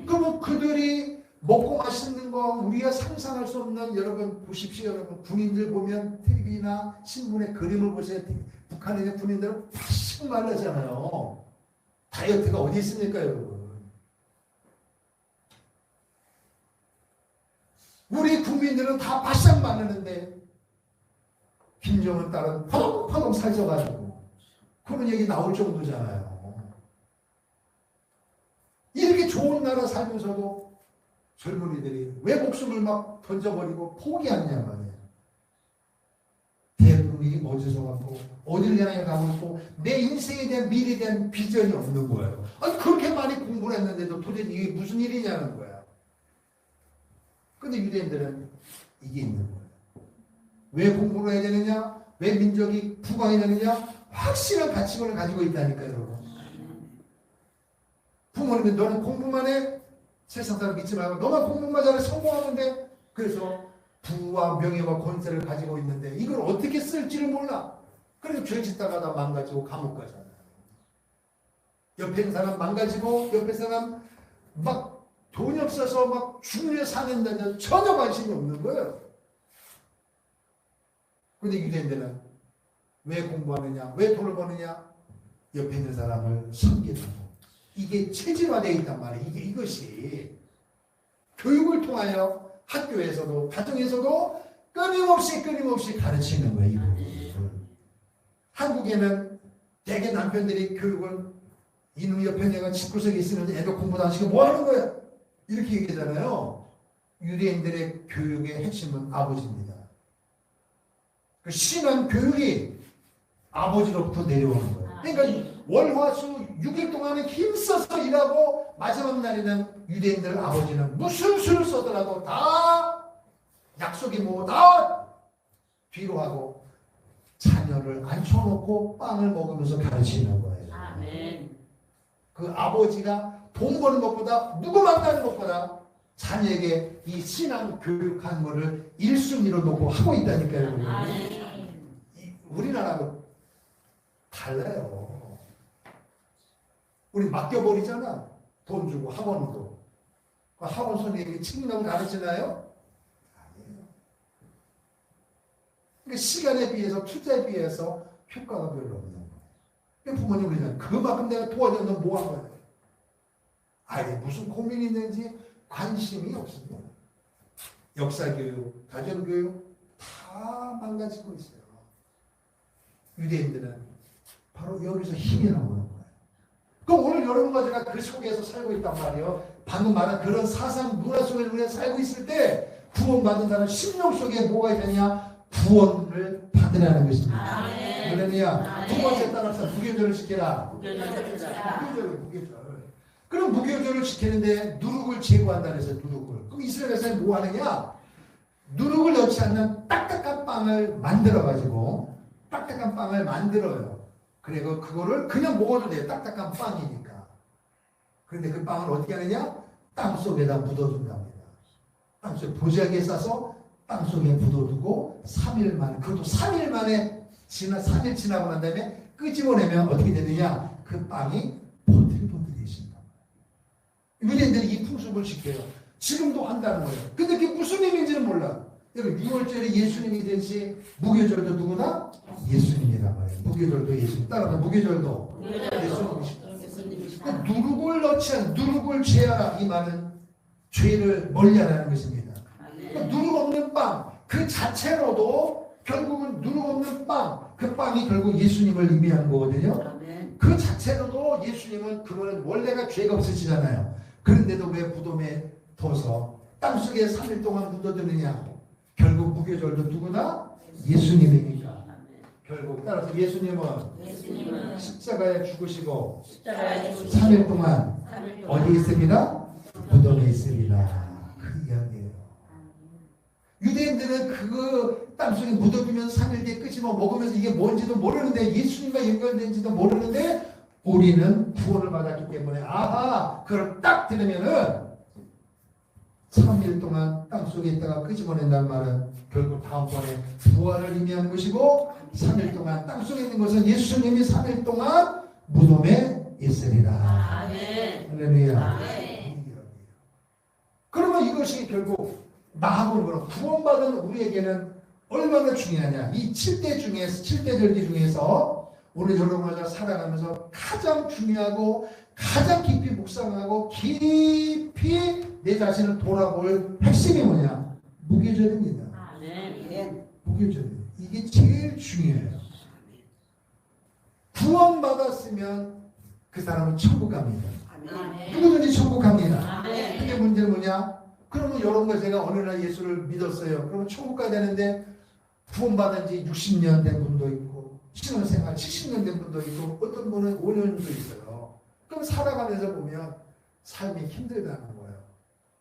Speaker 1: 그러면 그들이 먹고 마시는 거 우리가 상상할 수 없는, 여러분 보십시오. 여러분 군인들 보면 TV나 신문에 그림을 보세요. 북한의 군인들은 바싹 말라잖아요. 다이어트가 어디 있습니까, 여러분? 우리 국민들은 다 바싹 마르는데 김정은 딸은 퍼덩퍼덩 살쪄가지고 그런 얘기 나올 정도잖아요. 이렇게 좋은 나라 살면서도 젊은이들이 왜 목숨을 막 던져버리고 포기하느냐 말이에요. 대부분이 어디서 왔고 어디를 향해 가고 있고 내 인생에 대한 미래에 대한 비전이 없는 거예요. 아니 그렇게 많이 공부를 했는데도 도대체 이게 무슨 일이냐는 거야. 근데 유대인들은 이게 있는 거예요. 왜 공부를 해야 되느냐? 왜 민족이 부강해야 되느냐? 확실한 가치관을 가지고 있다니까요, 여러분. 부모님이 너는 공부만 해? 세상 사람 믿지 말고 너만 공부만 잘해 성공하면 돼. 그래서 부와 명예와 권세를 가지고 있는데 이걸 어떻게 쓸지를 몰라. 그래서 죄 짓다가 다 망가지고 감옥 가잖아요. 옆에 있는 사람 망가지고 옆에 사람 막 돈이 없어서 막 중류에 사는다는 전혀 관심이 없는 거예요. 근데 유대인들은 왜 공부하느냐? 왜 돈을 버느냐? 옆에 있는 사람을 섬기고 이게 체질화되어 있단 말이에요. 이것이 교육을 통하여 학교에서도 가정에서도 끊임없이 가르치는 거예요. 이 부분을. 한국에는 대개 남편들이 교육을 이놈 옆에 내가 집구석에 있으면서 애도 공부도 안 시키고 뭐 하는 거야? 이렇게 얘기하잖아요. 유대인들의 교육의 핵심은 아버지입니다. 그 신앙 교육이 아버지로부터 내려오는 거예요. 그러니까 월화수 6일 동안에 힘써서 일하고 마지막 날에는 유대인들 아버지는 무슨 수를 써더라도 다 약속이 뭐 다 뒤로 하고 자녀를 앉혀놓고 빵을 먹으면서 가르치는 거예요.
Speaker 2: 아멘.
Speaker 1: 그 아버지가 돈 버는 것보다 누구 만나는 것보다 자녀에게 이 신앙 교육한 거를 1순위로 놓고 하고 있다니까요. 우리나라하고 달라요. 우리 맡겨버리잖아. 돈 주고 학원도. 학원 선생님이 책임나고 가르치나요? 아니에요. 그러니까 시간에 비해서 투자에 비해서 효과가 별로 없는 거예요. 그러니까 부모님 그러잖아요. 그만큼 내가 도와줘. 너 뭐 한 거야? 아예 무슨 고민이 있는지 관심이 없습니다. 역사교육, 가정교육 다 망가지고 있어요. 유대인들은 바로 여기서 힘이 나오는 거예요. 그럼 오늘 여러분과 제가 그 속에서 살고 있단 말이에요. 방금 말한 그런 사상 문화 속에 우리가 살고 있을 때 구원받은 사람 심령 속에 뭐가 있느냐? 구원을 받으라는 것입니다. 그러느냐? 두 번째 따라서 무교절을 지켜라. 무교절. 그럼 무교절을 지키는데 누룩을 제거한다 그래서 누룩을. 그럼 이스라엘에서 뭐 하느냐? 누룩을 넣지 않는 딱딱한 빵을 만들어가지고 딱딱한 빵을 만들어요. 그리고 그거를 그냥 먹어도 돼요. 딱딱한 빵이니까. 그런데 그 빵을 어떻게 하느냐? 땅 속에다 묻어둔답니다. 땅 속에 보자기에 싸서 땅 속에 묻어두고 3일 만에, 그것도 3일 만에 3일 지나고 난 다음에 끄집어내면 어떻게 되느냐? 그 빵이 보들보들해진다. 유대인들이 이 풍습을 지켜요. 지금도 한다는 거예요. 근데 그게 무슨 의미인지는 몰라. 여러분 6월절에 예수님이 되시 무교절도 누구나 예수님이란 말이에요. 무교절도 예수님. 따라서 무교절도 예수님이시다. 누룩을 넣지 않은 누룩을 제하라. 이 말은 죄를 멀리하라는 것입니다. 그러니까 누룩 없는 빵 그 자체로도 결국은 누룩 없는 빵 그 빵이 결국 예수님을 의미하는 거거든요. 그 자체로도 예수님은 그거는 원래가 죄가 없으시잖아요. 그런데도 왜 무덤에 둬서 땅속에 3일 동안 묻어두느냐? 결국 무교절도 누구나 예수님이니까. 결국 따라서 예수님은 십자가에 죽으시고 3일 동안 어디에 있습니다? 무덤에 있습니다. 그 이야기예요. 유대인들은 그 땅속에 묻어두면 3일 뒤에 끄집어 먹으면서 이게 뭔지도 모르는데 예수님과 연결된지도 모르는데 우리는 구원을 받았기 때문에 아하 그걸 딱 들으면은 3일 동안 땅속에 있다가 끄집어낸다는 말은 결국 다음번에 부활을 의미하는 것이고 3일 동안 땅속에 있는 것은 예수님이 3일 동안 무덤에 있으리라. 할렐루야. 그러면 이것이 결국 나하고는 그런 구원받은 우리에게는 얼마나 중요하냐. 이 7대 중에서 7대 절기 중에서 우리 여러분과 살아가면서 가장 중요하고 가장 깊이 묵상하고 깊이 내 자신을 돌아볼 핵심이 뭐냐? 무교절입니다. 무교절. 이게 제일 중요해요. 구원받았으면 그 사람은 천국 갑니다. 누구든지 천국 갑니다. 근데 문제는 뭐냐? 그러면 여러분과 제가 어느 날 예수를 믿었어요. 그러면 천국 가야 되는데 구원받은 지 60년 된 분도 있고 신앙생활 70년 된 분도 있고 어떤 분은 5년도 있어요. 그럼 살아가면서 보면 삶이 힘들다는 거예요.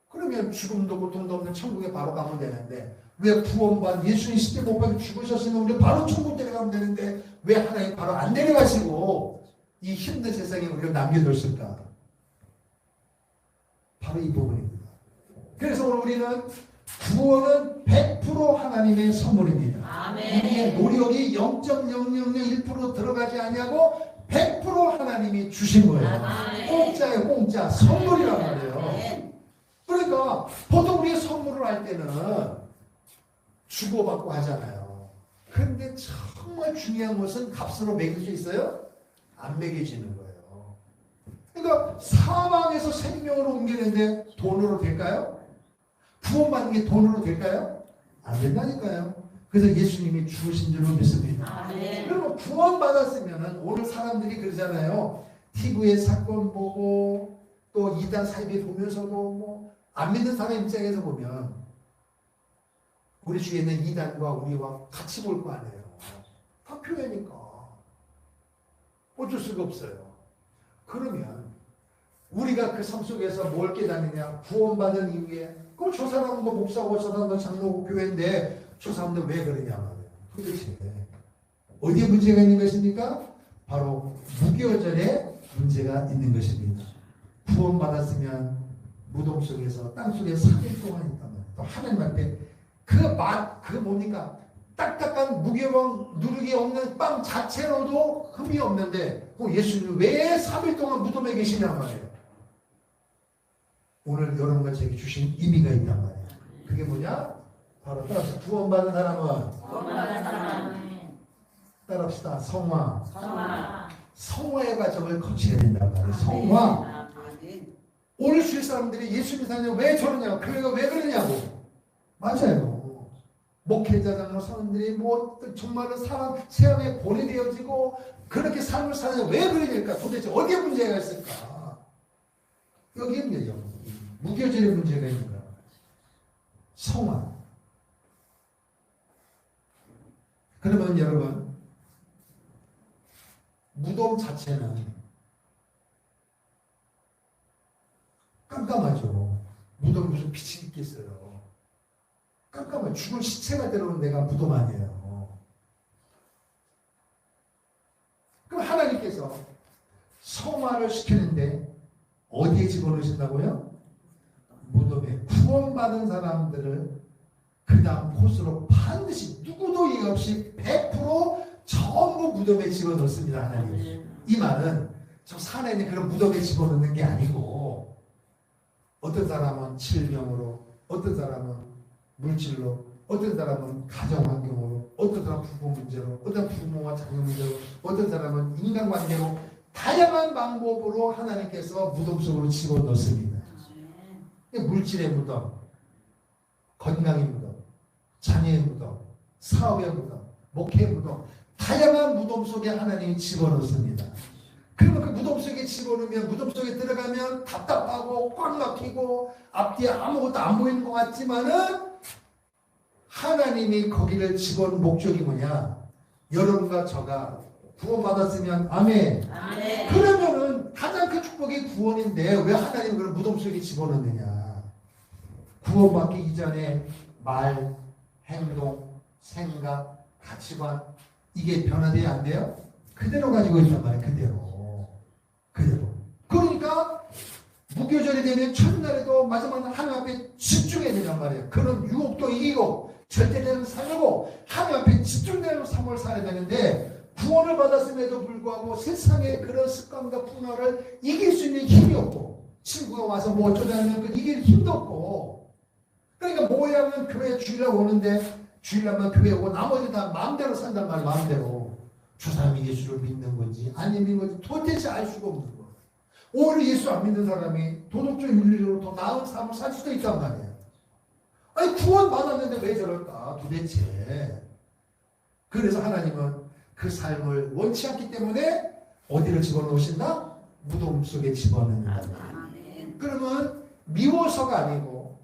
Speaker 1: 그러면 죽음도 고통도 없는 천국에 바로 가면 되는데 왜 구원받은 예수님 십대 못 박혀 죽으셨으면 우리 바로 천국 데려가면 되는데 왜 하나님 바로 안 내려가시고 이 힘든 세상에 우리를 남겨뒀을까? 바로 이 부분입니다. 그래서 오늘 우리는 구원은 100% 하나님의 선물입니다.
Speaker 2: 아멘.
Speaker 1: 우리의 노력이 0.0001% 들어가지 아니하고 100% 하나님이 주신 거예요.
Speaker 2: 아멘.
Speaker 1: 공짜예요, 공짜. 선물이란 말이에요.
Speaker 2: 아멘.
Speaker 1: 그러니까 보통 우리가 선물을 할 때는 주고받고 하잖아요. 그런데 정말 중요한 것은 값으로 매길 수 있어요? 안 매겨지는 거예요. 그러니까 사망에서 생명으로 옮기는데 돈으로 될까요? 구원받는 게 돈으로 될까요? 안 된다니까요. 그래서 예수님이 죽으신 줄로 믿습니다.
Speaker 2: 아멘.
Speaker 1: 그러면 구원받았으면 오늘 사람들이 그러잖아요. TV에 사건 보고 또 이단 사이비 보면서도 뭐 안 믿는 사람 입장에서 보면 우리 주위에 있는 이단과 우리와 같이 볼 거 아니에요. 다 교회니까 어쩔 수가 없어요. 그러면 우리가 그 삶 속에서 뭘 깨닫느냐? 구원받은 이후에 그럼 저 사람은 뭐 목사고 저 사람은 장로고 교회인데 저 사람들 왜 그러냐 말이에요. 도대체 어디에 문제가 있는 것입니까? 바로 무교절에 문제가 있는 것입니다. 구원받았으면 무덤 속에서 땅 속에 3일 동안 있단 말이에요. 또 하나님 앞에 그 뭡니까? 딱딱한 무게방 누르기 없는 빵 자체로도 흠이 없는데 예수님 왜 3일 동안 무덤에 계시냔 말이에요. 오늘 여러분과 제게 주신 의미가 있단 말이에요. 그게 뭐냐? 바로 따라서 구원받은 사람은
Speaker 2: 구원받은 사람은
Speaker 1: 따라합시다. 성화.
Speaker 2: 성화.
Speaker 1: 성화의 과정을 거쳐야 된단 말이에요. 성화.
Speaker 2: 아멘.
Speaker 1: 오늘 주위 사람들이 예수 믿으냐고 왜 저러냐고 교회가 왜 그러냐고. 맞아요. 목회자장로 사람들이 뭐 정말로 사람 세상에 보내되어지고 그렇게 삶을 사는 왜 그러니까 도대체 어디에 문제가 있을까? 여기에 문제죠. 무교절에 문제가 있는 거야. 성화. 그러면 여러분 무덤 자체는 깜깜하죠. 무덤 무슨 빛이 있겠어요. 깜깜해. 죽은 시체가 들어오는 데가 무덤 아니에요. 그럼 하나님께서 성화를 시키는데 어디에 집어넣으신다고요? 무덤에 구원받은 사람들을 그 다음 코스로 반드시 누구도 이의 없이 100% 전부 무덤에 집어넣습니다. 하나님. 이 말은 저 산에 있는 그런 무덤에 집어넣는 게 아니고 어떤 사람은 질병으로, 어떤 사람은 물질로, 어떤 사람은 가정환경으로, 어떤 사람은 부부 문제로, 어떤 부모와 자녀 문제로, 어떤 사람은 인간관계로 다양한 방법으로 하나님께서 무덤 속으로 집어넣습니다. 물질의 무덤, 건강의 무덤, 자녀의 무덤, 사업의 무덤, 목회의 무덤, 다양한 무덤 속에 하나님이 집어넣습니다. 그러면 그 무덤 속에 집어넣으면 무덤 속에 들어가면 답답하고 꽉 막히고 앞뒤에 아무것도 안 보이는 것 같지만은 하나님이 거기를 집어넣은 목적이 뭐냐? 여러분과 저가 구원받았으면 아멘.
Speaker 2: 아멘.
Speaker 1: 그러면은 가장 큰 축복이 구원인데 왜 하나님이 그걸 무덤 속에 집어넣느냐? 구원받기 이전에 말, 행동, 생각, 가치관 이게 변화돼야 안 돼요? 그대로 가지고 있단 말이에요. 그대로. 그러니까 무교절이 되면 첫날에도 마지막 날 하나님 앞에 집중해야 된단 말이에요. 그런 유혹도 이기고 절대되는 살고 하나님 앞에 집중되는 삶을 살아야 되는데 구원을 받았음에도 불구하고 세상의 그런 습관과 분노를 이길 수 있는 힘이 없고 친구가 와서 뭐 어쩌자면 그 이길 힘도 없고 그러니까 모양은 교회 주일날 오는데 주일날만 교회 오고 나머지 다 마음대로 산단 말이에요. 마음대로. 저 사람이 예수를 믿는 건지 안 믿는 건지 도대체 알 수가 없는 거예요. 오히려 예수 안 믿는 사람이 도덕적 윤리적으로 더 나은 삶을 살 수도 있단 말이에요. 아니 구원 받았는데 왜 저럴까 도대체. 그래서 하나님은 그 삶을 원치 않기 때문에 어디를 집어넣으신다? 무덤 속에 집어넣는다. 그러면 미워서가 아니고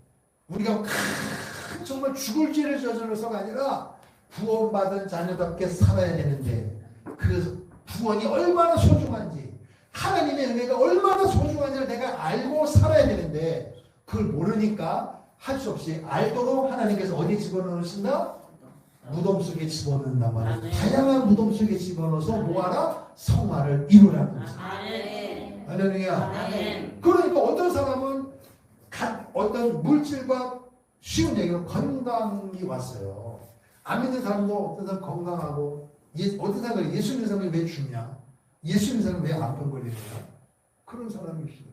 Speaker 1: 우리가 큰 정말 죽을 죄를 저질러서가 아니라 구원받은 자녀답게 살아야 되는데 그 구원이 얼마나 소중한지 하나님의 은혜가 얼마나 소중한지를 내가 알고 살아야 되는데 그걸 모르니까 할 수 없이 알도록 하나님께서 어디에 집어넣으신다? 무덤 속에 집어넣는단 말이에요. 다양한 무덤 속에 집어넣어서 뭐하라? 성화를 이루라는 거죠.
Speaker 2: 아멘.
Speaker 1: 할렐루야.
Speaker 2: 아멘.
Speaker 1: 그러니까 어떤 사람은 어떤 물질과 쉬운 얘기로 건강이 왔어요. 안 믿는 사람도 어떤 사람 건강하고 어떤 사람은 예수 믿는 사람이 왜 죽냐? 예수 믿는 사람은 왜 암병 걸리냐? 그런 사람이 있어요.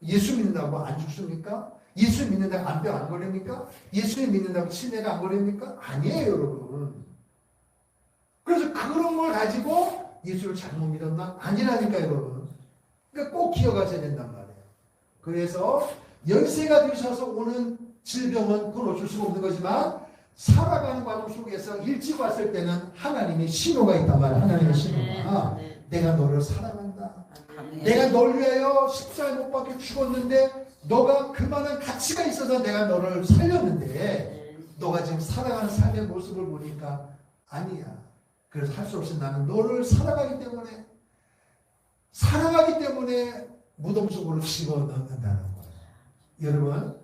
Speaker 1: 예수 믿는다고 안 죽습니까? 예수 믿는다고 암병 안 걸립니까? 예수 믿는다고 치매가 안 걸립니까? 아니에요, 여러분. 그래서 그런 걸 가지고 예수를 잘못 믿었나? 아니라니까, 여러분. 그러니까 꼭 기억하셔야 된단 말이에요. 그래서 연세가 드셔서 오는 질병은 그건 어쩔 수가 없는 거지만 살아가는 과정 속에서 일찍 왔을 때는 하나님의 신호가 있단 말이에요. 하나님의 신호가. 내가 너를 사랑한다. 내가 널 위하여 십자가에 못 박혀 죽었는데 너가 그만한 가치가 있어서 내가 너를 살렸는데 너가 지금 살아가는 삶의 모습을 보니까 아니야. 그래서 할 수 없이 나는 너를 사랑하기 때문에 무덤 속으로 집어넣는다는 거예요. 여러분,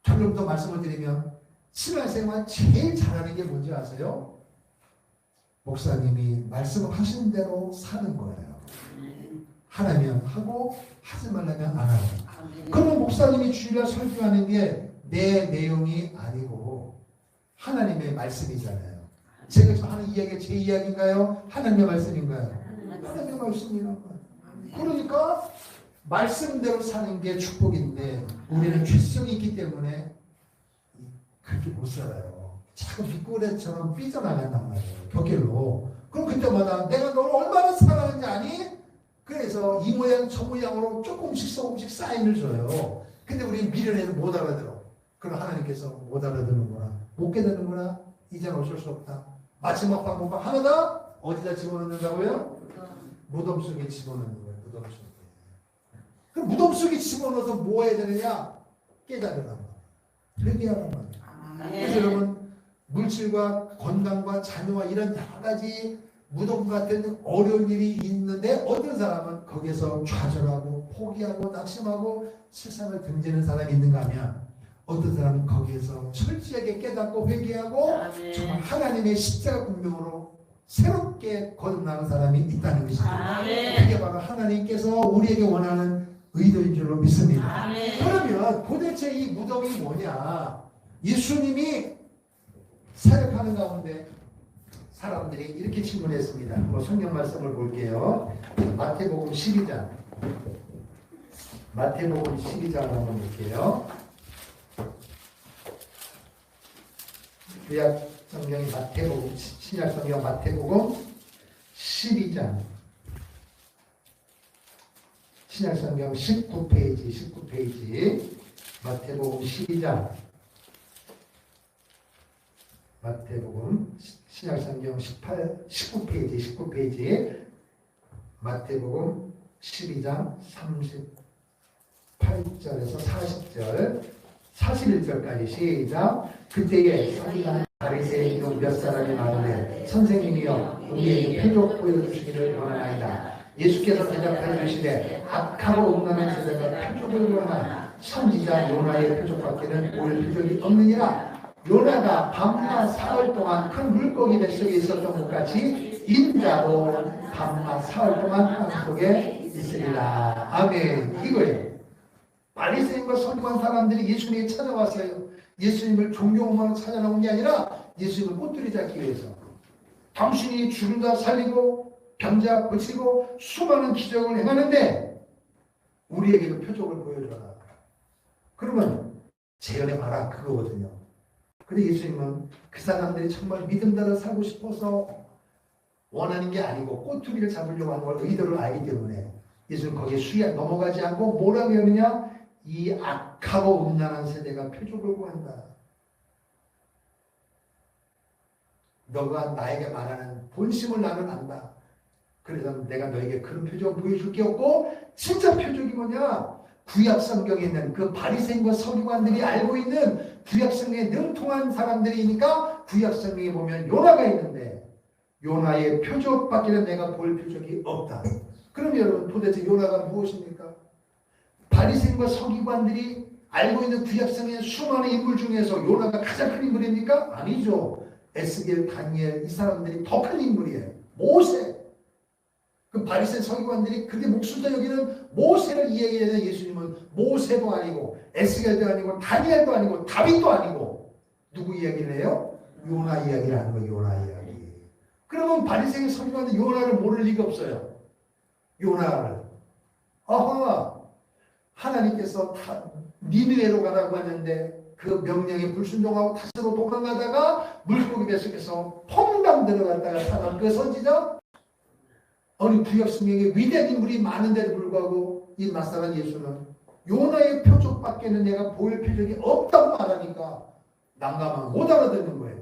Speaker 1: 조금 더 말씀을 드리면 신앙생활 제일 잘하는 게 뭔지 아세요? 목사님이 말씀하신 대로 사는 거예요. 하라면 하고 하지 말라면 안 하고. 그러면 목사님이 주일날 설교하는 게 내 내용이 아니고 하나님의 말씀이잖아요. 제가 지금 하는 이야기가 제 이야기인가요? 하나님의 말씀인가요? 하나님의 말씀이라고. 그러니까 말씀대로 사는 게 축복인데 우리는 죄성이 있기 때문에 그렇게 못 살아요. 자꾸 빗고래처럼 삐져나간단 말이에요. 벽길로. 그럼 그때마다 내가 너를 얼마나 사랑하는지 아니? 그래서 이 모양 저 모양으로 조금씩 사인을 줘요. 근데 우리 미련해서 못 알아들어. 그럼 하나님께서 못 알아듣는구나. 못 깨닫는구나. 이제는 어쩔 수 없다. 마지막 방법 하나다. 어디다 집어넣는다고요? 무덤 속에 집어넣는 거예요. 무덤 속에. 그럼 무덤 속에 집어넣어서 뭐 해야 되느냐? 깨달으란 말이에요. 회개하란 말이에요. 그래서 여러분 물질과 건강과 자녀와 이런 여러 가지 무덤 같은 어려운 일이 있는데 어떤 사람은 거기에서 좌절하고 포기하고 낙심하고 세상을 등지는 사람이 있는가 하면 어떤 사람은 거기에서 철저하게 깨닫고 회개하고 정말 하나님의 십자가 운명으로 새롭게 거듭나는 사람이 있다는 것입니다. 그게 바로 하나님께서 우리에게 원하는 의도인 줄로 믿습니다. 그러면 도대체 이 무덤이 뭐냐? 예수님이 사역하는 가운데 사람들이 이렇게 질문했습니다. 성경 말씀을 볼게요. 마태복음 12장. 마태복음 12장 한번 볼게요. 구약 성경이 마태복음, 신약 성경 마태복음 12장. 신약 성경 19페이지. 마태복음 12장. 마태복음 신약 성경 19페이지. 마태복음 12장 38절에서 40절, 41절까지 시작. 그때에 서기관 바리새인 중 몇 사람이 말하되 선생님이여 우리에게 표적 보여주시기를 원하나이다. 예수께서 대답하여 주시되 악하고 음란한 세대가 표적을 원하나 선지자 요나의 표적밖에는 올 표적이 없느니라. 요나가 밤과 사흘 동안 큰 물고기 뱃속에 있었던 것 같이 인자도 밤과 사흘 동안 땅 속에 있으리라. 아멘. 이거예요. 바리새인과 서기관 사람들이 예수님에게 찾아왔어요. 예수님을 존경함으로 찾아나온 게 아니라 예수님을 꼬투리 잡기 위해서. 당신이 죽은 자 살리고 병자 고치고 수많은 기적을 행하는데 우리에게도 표적을 보여줘라. 그러면 재현해 봐라 그거거든요. 근데 예수님은 그 사람들이 정말 믿음대로 살고 싶어서 원하는 게 아니고 꼬투리를 잡으려고 하는 걸 의도를 알기 때문에 예수는 거기에 수야 넘어가지 않고 뭐라고 하느냐? 이 악하고 음란한 세대가 표적을 구한다. 너가 나에게 말하는 본심을 나는 안다. 그래서 내가 너에게 그런 표적을 보여줄 게 없고 진짜 표적이 뭐냐? 구약 성경에 있는 그 바리새인과 서기관들이 알고 있는 구약 성경에 능통한 사람들이니까 구약 성경에 보면 요나가 있는데 요나의 표적밖에는 내가 볼 표적이 없다. 그럼 여러분 도대체 요나가 무엇입니까? 바리새인과 서기관들이 알고 있는 구약 성경의 수많은 인물 중에서 요나가 가장 큰 인물입니까? 아니죠. 에스겔, 다니엘 이 사람들이 더 큰 인물이에요. 모세. 그 바리새인 서기관들이 그게 목숨도 여기는 모세를 이야기하는 예수님은 모세도 아니고 에스겔도 아니고 다니엘도 아니고 다윗도 아니고 누구 이야기를 해요? 요나 이야기를 하는 거예요. 요나 이야기. 그러면 바리새인 서기관들 요나를 모를 리가 없어요. 요나를. 아하, 하나님께서 니느웨로 가라고 하는데 그 명령에 불순종하고 다시로 도망가다가 물고기 뱃속에서 퐁당 들어갔다가 살아난 그 선지자. 어느 구약 성경에 위대한 인물이 많은데도 불구하고 이 마사간 예수는 요나의 표적밖에는 내가 보일 표적이 없다고 말하니까 난감한 못 알아듣는 거예요.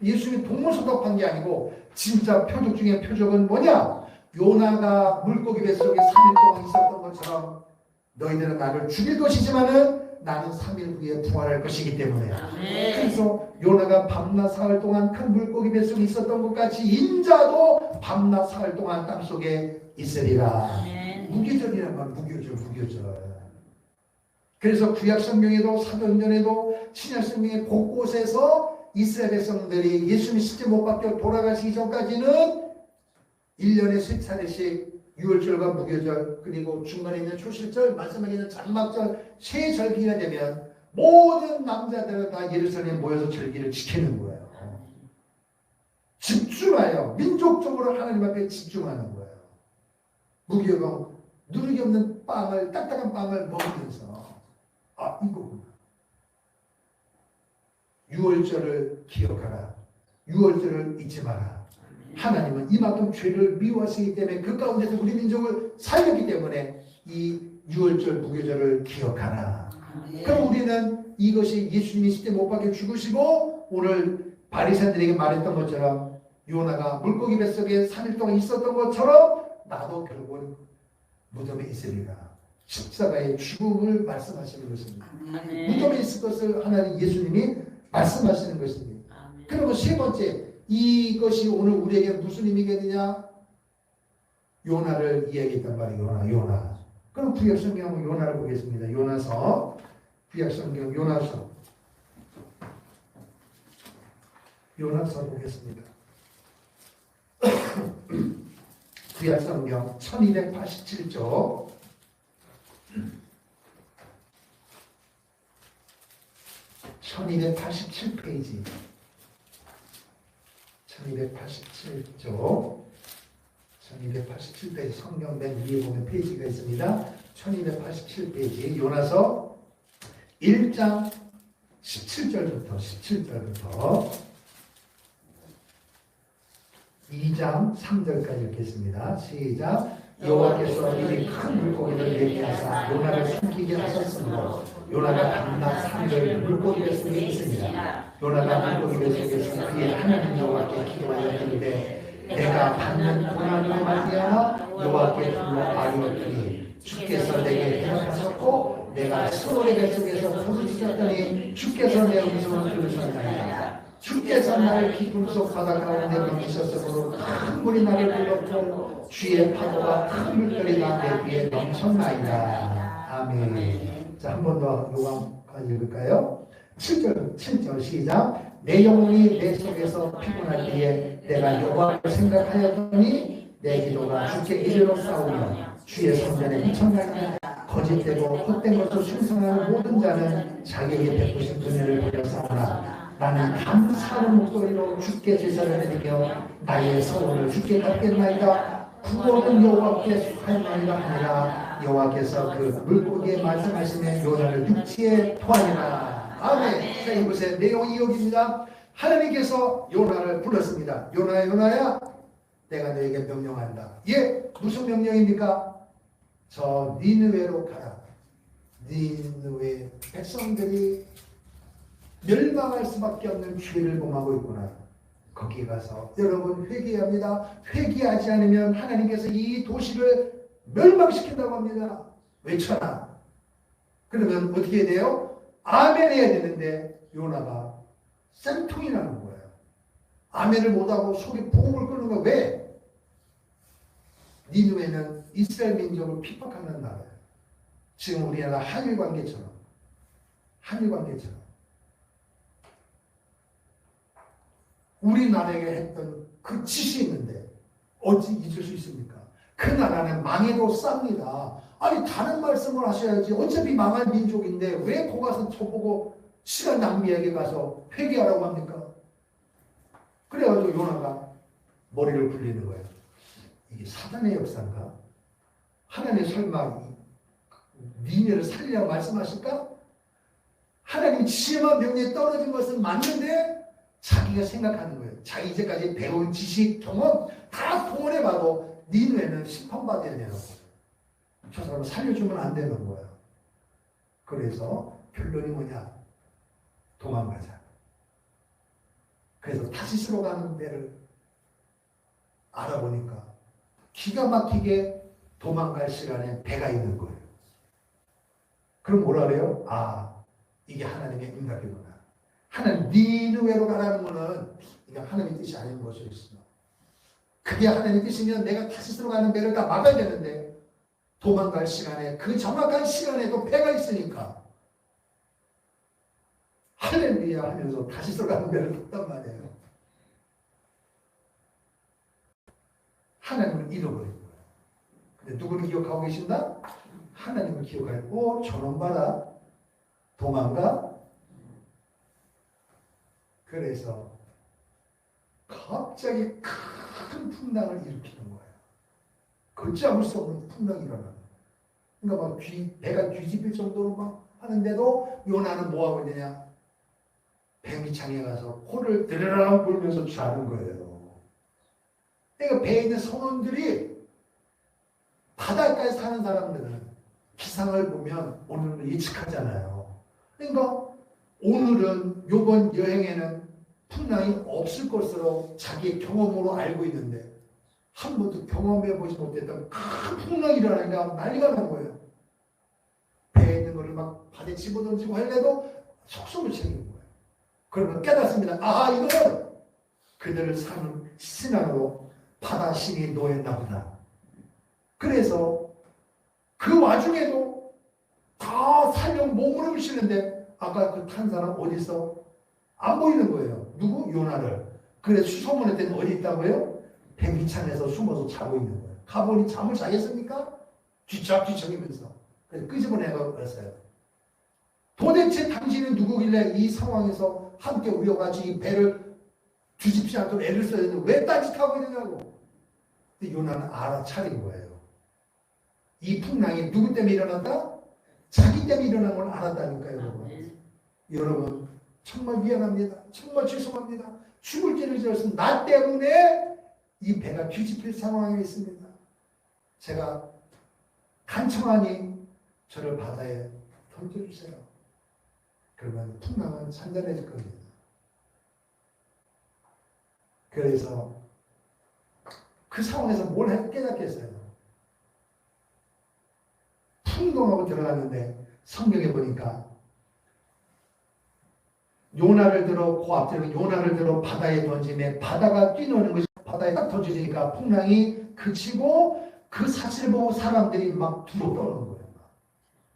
Speaker 1: 예수님이 동물서답한 게 아니고 진짜 표적 중에 표적은 뭐냐? 요나가 물고기 뱃속에 3일 동안 있었던 것처럼 너희들은 나를 죽일 것이지만은 나는 3일 후에 부활할 것이기 때문에. 그래서 요나가 밤낮 사흘 동안 큰 물고기 뱃속에 있었던 것 같이 인자도 밤낮 사흘 동안 땅속에 있으리라. 무교절이란 말, 무교절. 그래서 구약 성경에도 사도행전에도 신약 성경의 곳곳에서 이스라엘 백성들이 예수님 십자가 못 박혀 돌아가시기 전까지는 1년에 세 차례씩 유월절과 무교절 그리고 중간에 있는 초실절 마지막에 있는 장막절 세 절기가 되면 모든 남자들은 다 예루살렘에 모여서 절기를 지키는 거예요. 집중하여 민족적으로 하나님 앞에 집중하는 거예요. 무교병 누룩이 없는 빵을 딱딱한 빵을 먹으면서 아 이거구나. 유월절을 기억하라. 유월절을 잊지 마라. 하나님은 이만큼 죄를 미워하시기 때문에 그 가운데서 우리 민족을 살렸기 때문에 이 유월절 무교절을 기억하라. 그럼 우리는 이것이 예수님이 십자가에 못 박혀 죽으시고 오늘 바리새인들에게 말했던 것처럼 요나가 물고기 뱃속에 3일 동안 있었던 것처럼 나도 결국은 무덤에 있으리라. 십자가의 죽음을 말씀하시는 것입니다. 무덤에 있을 것을 하나님 예수님이 말씀하시는 것입니다. 그리고 세 번째 이것이 오늘 우리에게 무슨 의미겠느냐? 요나를 이야기했단 말이에요. 요나. 그럼 구약 성경 한번 요나를 보겠습니다. 요나서 구약 성경 요나서 보겠습니다. 구약 성경 1287조 1287페이지 1287조 1287페이지 성경 맨 위에 보면 페이지가 있습니다. 1287페이지 요나서 1장 17절부터 2장 3절까지 읽겠습니다. 시작. 여호와께서 이리 큰 물고기를 내게 하사 요나를 숨기게 하셨으므로 요나가 밤낮 3일 물고기 뱃속에 있습니다. 요나가 물고기 뱃속에서 그의 하나님 여호와께 기도하였는데 내가 받는 고난으로 말미암아 여호와께 불러 아뢰었더니 주께서 내게 대답하셨고 내가 스올의 뱃속에서 부르짖었더니 주께서 내 음성을 들으셨나이다. 주께서 나를 깊은 속 바다 가운데 넘기셨으므로 큰 물이 나를 불렀고 주의 파도가 큰 물결이가 내 위에 넘쳤나이다. 아멘. 자, 한 번 더 요한까지 읽을까요? 7절 시작. 내 영혼이 내 속에서 피곤할 때에 내가 여호와를 생각하였더니 내 기도가 주께 이르러 싸우며 주의 성전에 미쳤나이다. 거짓되고 헛된 것을 충성하는 모든 자는 자기에게 베푸신 은혜를 버렸사오나 나는 감사하는 목소리로 주께 제사를 드리며 나의 서원을 주께 갚겠나이다. 구원은 여호와께 속하나이다 하니라. 여호와께서 그 물고기에 말씀하시며 요나를 육지에 토하니라. 아멘. 자, 이곳의 내용이 여기입니다. 하나님께서 요나를 불렀습니다. 요나야 요나야 내가 너에게 명령한다. 예, 무슨 명령입니까? 저 니느웨로 가라. 니느웨 백성들이 멸망할 수밖에 없는 죄를 범하고 있구나. 거기 가서 여러분 회개합니다. 회개하지 않으면 하나님께서 이 도시를 멸망시킨다고 합니다. 외쳐라. 그러면 어떻게 해야 돼요? 아멘 해야 되는데 요나가 쌤통이 나는 거예요. 아멘을 못하고 속에 복음을 끄는 거 왜? 니누에는 이스라엘 민족을 핍박하는 나라예요. 지금 우리나라 한일 관계처럼 우리나라에게 했던 그 짓이 있는데 어찌 잊을 수 있습니까? 그 나라는 망해도 쌉니다. 아니 다른 말씀을 하셔야지. 어차피 망할 민족인데 왜 거 가서 저보고 시간 낭비하게 가서 회개하라고 합니까? 그래가지고 요나가 머리를 굴리는 거예요. 이게 사단의 역사인가? 하나님 설마 니네를 살리라고 말씀하실까? 하나님 지혜와 명예에 떨어진 것은 맞는데 자기가 생각하는 거예요. 자기 이제까지 배운 지식, 경험 다 동원해봐도 니네는 심판받아야 되는 거예요. 저 사람을 살려주면 안 되는 거예요. 그래서 결론이 뭐냐? 도망가자. 그래서 타시스로 가는 데를 알아보니까 기가 막히게 도망갈 시간에 배가 있는 거예요. 그럼 뭐라 그래요? 아, 이게 하나님의 응답이구나. 하나님 니느웨로 가라는 거는 그냥 하나님의 뜻이 아닌 것이 있어. 그게 하나님의 뜻이면 내가 타시스로 가는 배를 다 막아야 되는데 도망갈 시간에 그 정확한 시간에도 배가 있으니까 할렐루야 하면서 타시스로 가는 배를 탔단 말이에요. 하나님을 잃어버린 거예요. 근데 누구를 기억하고 계신다? 하나님을 기억하고 저놈 봐라. 도망가? 그래서 갑자기 큰 풍랑을 일으키는 거예요. 걷잡을 수 없는 풍랑이 일어나는 거예요. 그러니까 막 배가 뒤집힐 정도로 막 하는데도 요나는 뭐 하고 있느냐? 배 밑창에 가서 코를 드르르 불면서 자는 거예요. 그러니까 배에 있는 선원들이 바닷가에 사는 사람들은 기상을 보면 오늘을 예측하잖아요. 그러니까 오늘은 요번 여행에는 풍랑이 없을 것으로 자기의 경험으로 알고 있는데 한 번도 경험해 보지 못했던 큰 풍랑이 일어나니까 난리가 난 거예요. 배에 있는 거를 막 바다에 집어던지고 하려도 속속을 챙긴 거예요. 그러면 깨닫습니다. 아, 이거는 그들을 사는 신앙으로 바다 신이 놓였나 보다. 그래서 그 와중에도 다 살려 몸을 쉬는데 아까 그 탄 사람 어디 있어? 안 보이는 거예요. 누구? 요나를. 그래서 수소문했더니 어디 있다고요? 배 밑창에서 숨어서 자고 있는 거예요. 가보니 잠을 자겠습니까? 뒤척뒤척이면서. 그래서 끄집어내고 그랬어요. 도대체 당신은 누구길래 이 상황에서 함께 우리와 같이 이 배를 뒤집지 않도록 애를 써야 되는데 왜 딴짓하고 있느냐고. 근데 요나는 알아차린 거예요. 이 풍랑이 누구 때문에 일어난다? 자기 때문에 일어난 걸 알았다니까요, 여러분. 여러분, 정말 미안합니다. 정말 죄송합니다. 죽을 죄를 지었으면 나 때문에 이 배가 뒤집힐 상황에 있습니다. 제가 간청하니 저를 바다에 던져주세요. 그러면 풍랑은 잔잔해질 겁니다. 그래서 그 상황에서 뭘 깨닫겠어요? 풍덩하고 들어갔는데 성경에 보니까 요나를 들어 그 앞뒤로 요나를 들어 바다에 던지며 바다가 뛰노는 것이 바다에 딱 던져지니까 풍랑이 그치고 그 사실을 보고 사람들이 막 두루 떠는 거예요.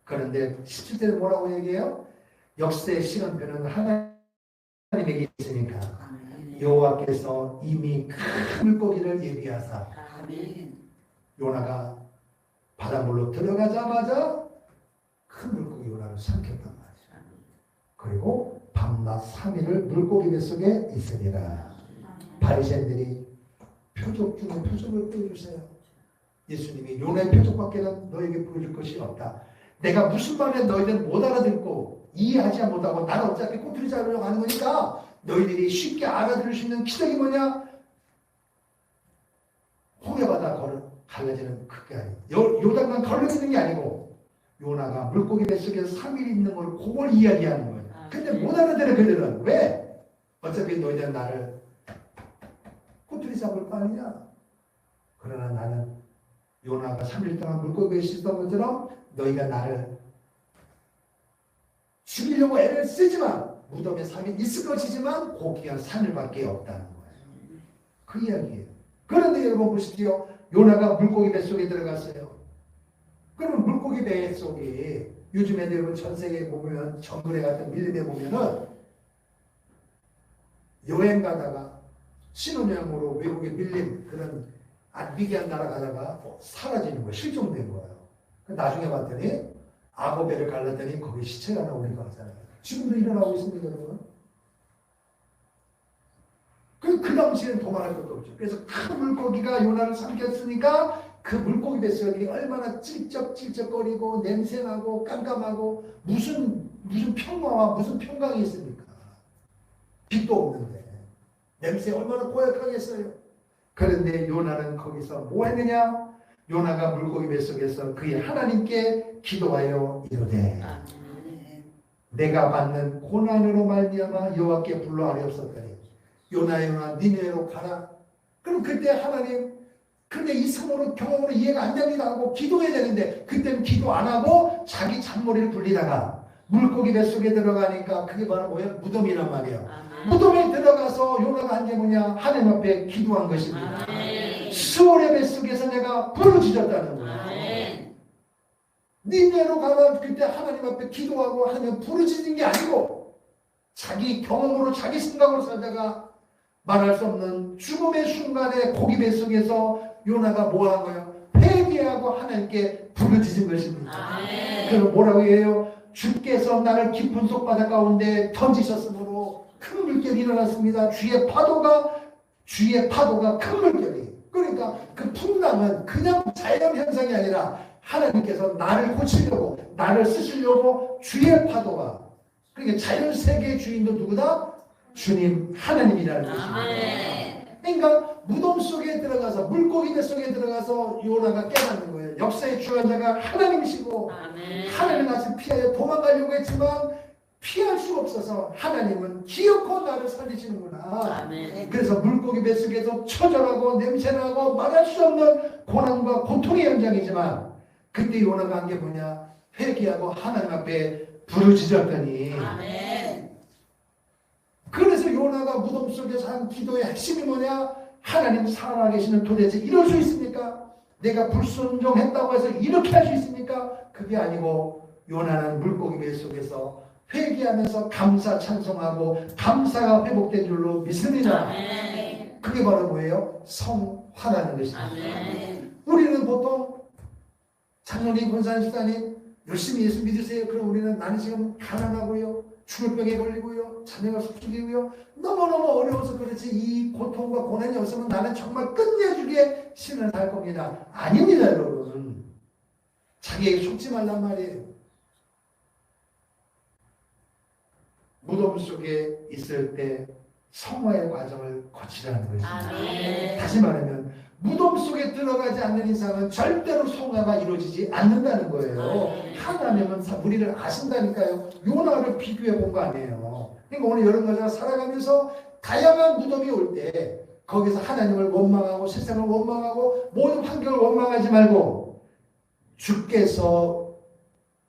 Speaker 1: 그런데 17절에 뭐라고 얘기해요? 역사의 시간표는 하나님에게 있으니까 여호와께서 이미 큰 물고기를 예비하사 요나가 바닷물로 들어가자마자 큰 물고기 요나를 삼켰단 말이에요. 그리고 밤낮 3일을 물고기 뱃속에 있으니라. 바리새인들이 표적 중에 표적을 보여주세요. 예수님이 요나의 표적밖에는 너에게 보여줄 것이 없다. 내가 무슨 말을 너희들은 못 알아듣고 이해하지 못하고 나는 어차피 꼬투리 잡으려고 하는 거니까 너희들이 쉽게 알아들을 수 있는 기적이 뭐냐? 홍해바다 갈라지는 그게 아니고 요단강 걸려지는 게 아니고 요나가 물고기 뱃속에서 3일 있는 걸 그걸 이야기하는 거예요. 근데 못 알아들어 그들은. 왜? 어차피 너희들은 나를 꼬투리 잡을 거 아니냐? 그러나 나는 요나가 3일 동안 물고기에 씻던 것처럼 너희가 나를 죽이려고 애를 쓰지만 무덤에 3일 있을 것이지만 그 기간 3일밖에 없다는 거예요. 그 이야기예요. 그런데 여러분 보십시오. 요나가 물고기 뱃속에 들어갔어요. 그러면 물고기 뱃속에 요즘에 여러분 전 세계에 보면 정글에 같은 밀림에 보면은 여행 가다가 신혼여행으로 외국에 밀림 그런 미개한 나라 가다가 사라지는 거예요. 실종된 거예요. 나중에 봤더니 악어배를 갈랐더니 거기 시체가 나오는 거 같잖아요. 지금도 일어나고 있습니다, 여러분. 그 당시에는 도망할 것도 없죠. 그래서 큰 물고기가 요나를 삼켰으니까 그 물고기 뱃속이 얼마나 찔쩍찔쩍거리고 냄새나고 깜깜하고 무슨 평화와 무슨 평강이 있습니까? 빛도 없는데 냄새 얼마나 고약하겠어요. 그런데 요나는 거기서 뭐 했느냐? 요나가 물고기 뱃속에서 그의 하나님께 기도하여 이르되 내가 받는 고난으로 말미암아 여호와께 불러 아뢰었었더니 요나 니네로 가라. 그럼 그때 하나님 근데 이 성으로 경험으로 이해가 안 됩니다 하고 기도해야 되는데 그때는 기도 안 하고 자기 잔머리를 굴리다가 물고기 뱃속에 들어가니까 그게 바로 뭐예요? 무덤이란 말이에요. 무덤에 들어가서 요나가 한 게 뭐냐? 하나님 앞에 기도한 것입니다. 수월의 뱃속에서 내가 부르짖었다는 거예요. 니네로 가라. 그때 하나님 앞에 기도하고 하나님 부르짖는 게 아니고 자기 경험으로 자기 생각으로 살다가 말할 수 없는 죽음의 순간에 고기 뱃속에서 요나가 뭐 한 거예요? 회개하고 하나님께 부르짖은 것입니다. 그럼 뭐라고 해요? 주께서 나를 깊은 속 바다 가운데 던지셨으므로 큰 물결이 일어났습니다. 주의 파도가 큰 물결이. 그러니까 그 풍랑은 그냥 자연 현상이 아니라 하나님께서 나를 고치려고 나를 쓰시려고 주의 파도가. 그러니까 자연 세계의 주인도 누구다? 주님 하나님이라는 것입니다. 그러니까 무덤 속에 들어가서 물고기 뱃 속에 들어가서 요나가 깨닫는 거예요. 역사의 주관자가 하나님이시고 하나님 나를 피하여 도망가려고 했지만 피할 수 없어서 하나님은 기어코 나를 살리시는구나. 그래서 물고기 뱃속에서 처절하고 냄새나고 말할 수 없는 고난과 고통의 현장이지만 그때 요나가 한 게 뭐냐? 회개하고 하나님 앞에 부르짖었더니 그래서 요나가 무덤 속에서 한 기도의 핵심이 뭐냐? 하나님 살아계시는 도대체 이럴 수 있습니까? 내가 불순종했다고 해서 이렇게 할 수 있습니까? 그게 아니고 요나는 물고기 배 속에서 회개하면서 감사 찬송하고 감사가 회복된 줄로 믿습니다. 그게 바로 뭐예요? 성화라는 것입니다. 우리는 보통 장로님, 권사님, 수사님 열심히 예수 믿으세요. 그럼 우리는 나는 지금 가난하고요. 죽을 병에 걸리고요. 자녀가 숙죽이고요. 너무너무 어려워서 그렇지 이 고통과 고난이 없으면 나는 정말 끝내주게 신을 할 겁니다. 아닙니다, 여러분. 자기에게 속지 말란 말이에요. 무덤 속에 있을 때 성화의 과정을 거치라는 것입니다. 다시 말하면 무덤 속에 들어가지 않는 이상은 절대로 성화가 이루어지지 않는다는 거예요. 하나님은 우리를 아신다니까요. 요나를 비교해 본 거 아니에요. 그러니까 오늘 여러분 가정 살아가면서 다양한 무덤이 올 때 거기서 하나님을 원망하고 세상을 원망하고 모든 환경을 원망하지 말고 주께서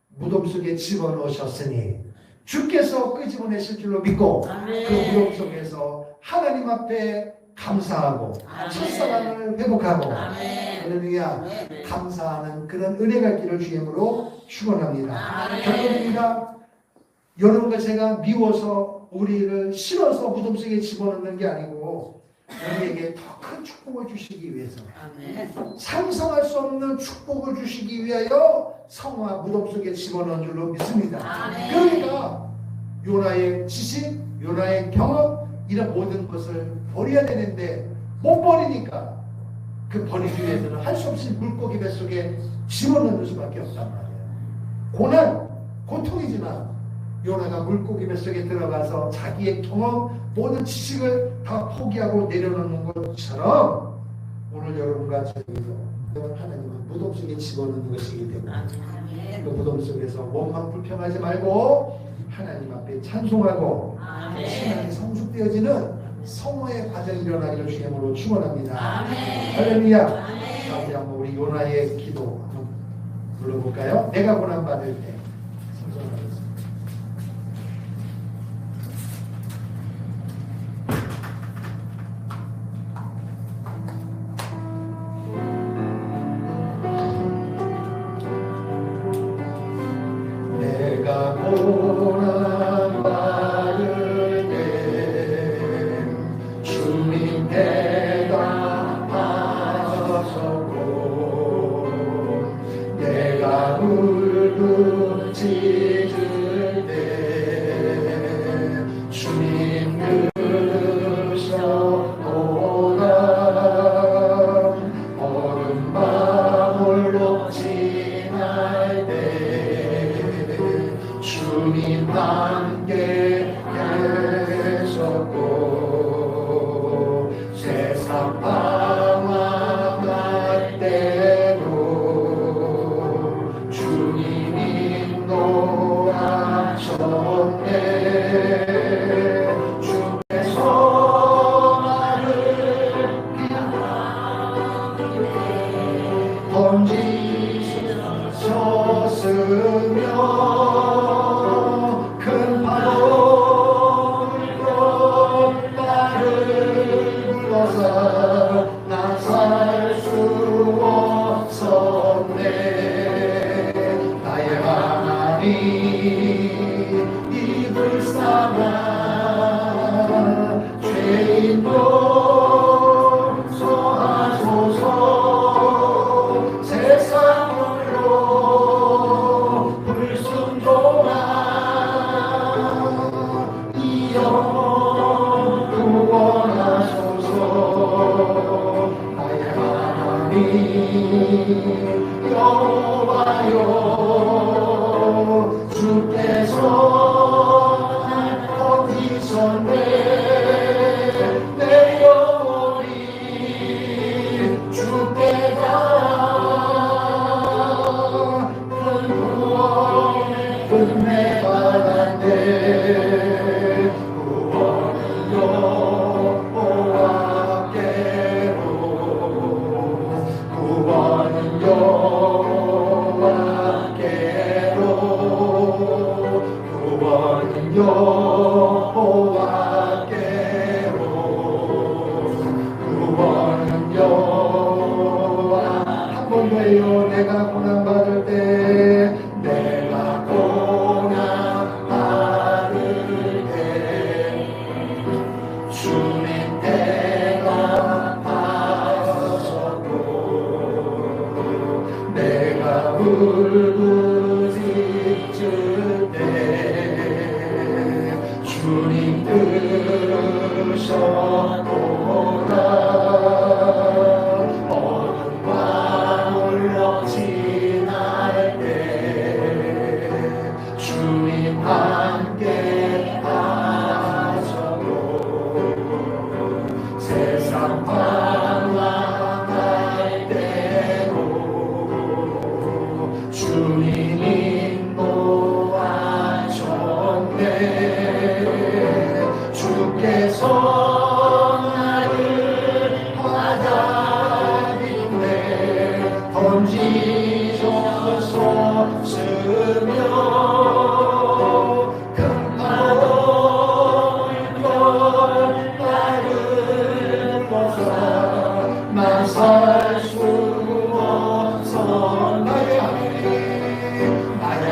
Speaker 1: 무덤 속에 집어넣으셨으니 주께서 끄집어내실 줄로 믿고 그 무덤 속에서 하나님 앞에 감사하고 첫사랑을 회복하고 할렐루야 감사하는 그런 은혜가 있기를 주님으로 축원합니다. 결론입니다. 여러분과 제가 미워서 우리를 싫어서 무덤 속에 집어넣는 게 아니고 우리에게 더 큰 축복을 주시기 위해서 상상할 수 없는 축복을 주시기 위하여 성화 무덤 속에 집어넣은 줄로 믿습니다. 그러니까 요나의 지식, 요나의 경험 이런 모든 것을 버려야 되는데 못 버리니까 그 버리기 위해서는 할 수 없이 물고기 뱃속에 집어넣는 수밖에 없단 말이에요. 고난, 고통이지만 요나가 물고기 뱃속에 들어가서 자기의 경험, 모든 지식을 다 포기하고 내려놓는 것처럼 오늘 여러분과 저희도 하나님은 무덤 속에 집어넣는 것이기 때문에 그 무덤 속에서 원망 불평하지 말고 하나님 앞에 찬송하고 신앙이 성숙되어지는 성화의 과정이 일어나기를 주님으로 축원합니다.
Speaker 2: 아멘.
Speaker 1: 할렐루야.
Speaker 2: 아멘.
Speaker 1: 자, 우리 한번 우리 요나의 기도 한번 불러볼까요? 내가 고난 받을 때. 순서하겠습니다. 내가 고난 받을 때 주님 대답하셨고 내가 울고 짖을 때 주님 들으셨도다 어둠 마을로 지날 때 주님 함께 계셨고 세상 방황할 때도 주님 인도하셨네 주께서 나를 던지셨으며 큰 파도 불고 나를 불러서 난 살 수 없었네 나의 하나님 이 불쌍한 죄인도 용서하소서 세상으로 불순종한 이 영혼 구원하소서 나의 하나님 여호와여 주께서 날 건지셨네 내 영혼이 주께 가 큰 구원 은혜 받았네 구원은 여호와께로 구원은 여호와께로 구원은 여호와께로 구원은 여호와 한 번 더요 내가 고난받을 때 내가 고난받을 때 주님 대답하셨고 내가 울고 짖을 때 주님 들으셨도다 어둠 마을로 지날 때 주님 함께 하셔도 세상 방황할 때도 주님 인도하셨네 주께서 나를 받아들이네 던지셨으며 큰 파도 불고 나를 벗어 난 살 수 없어 나의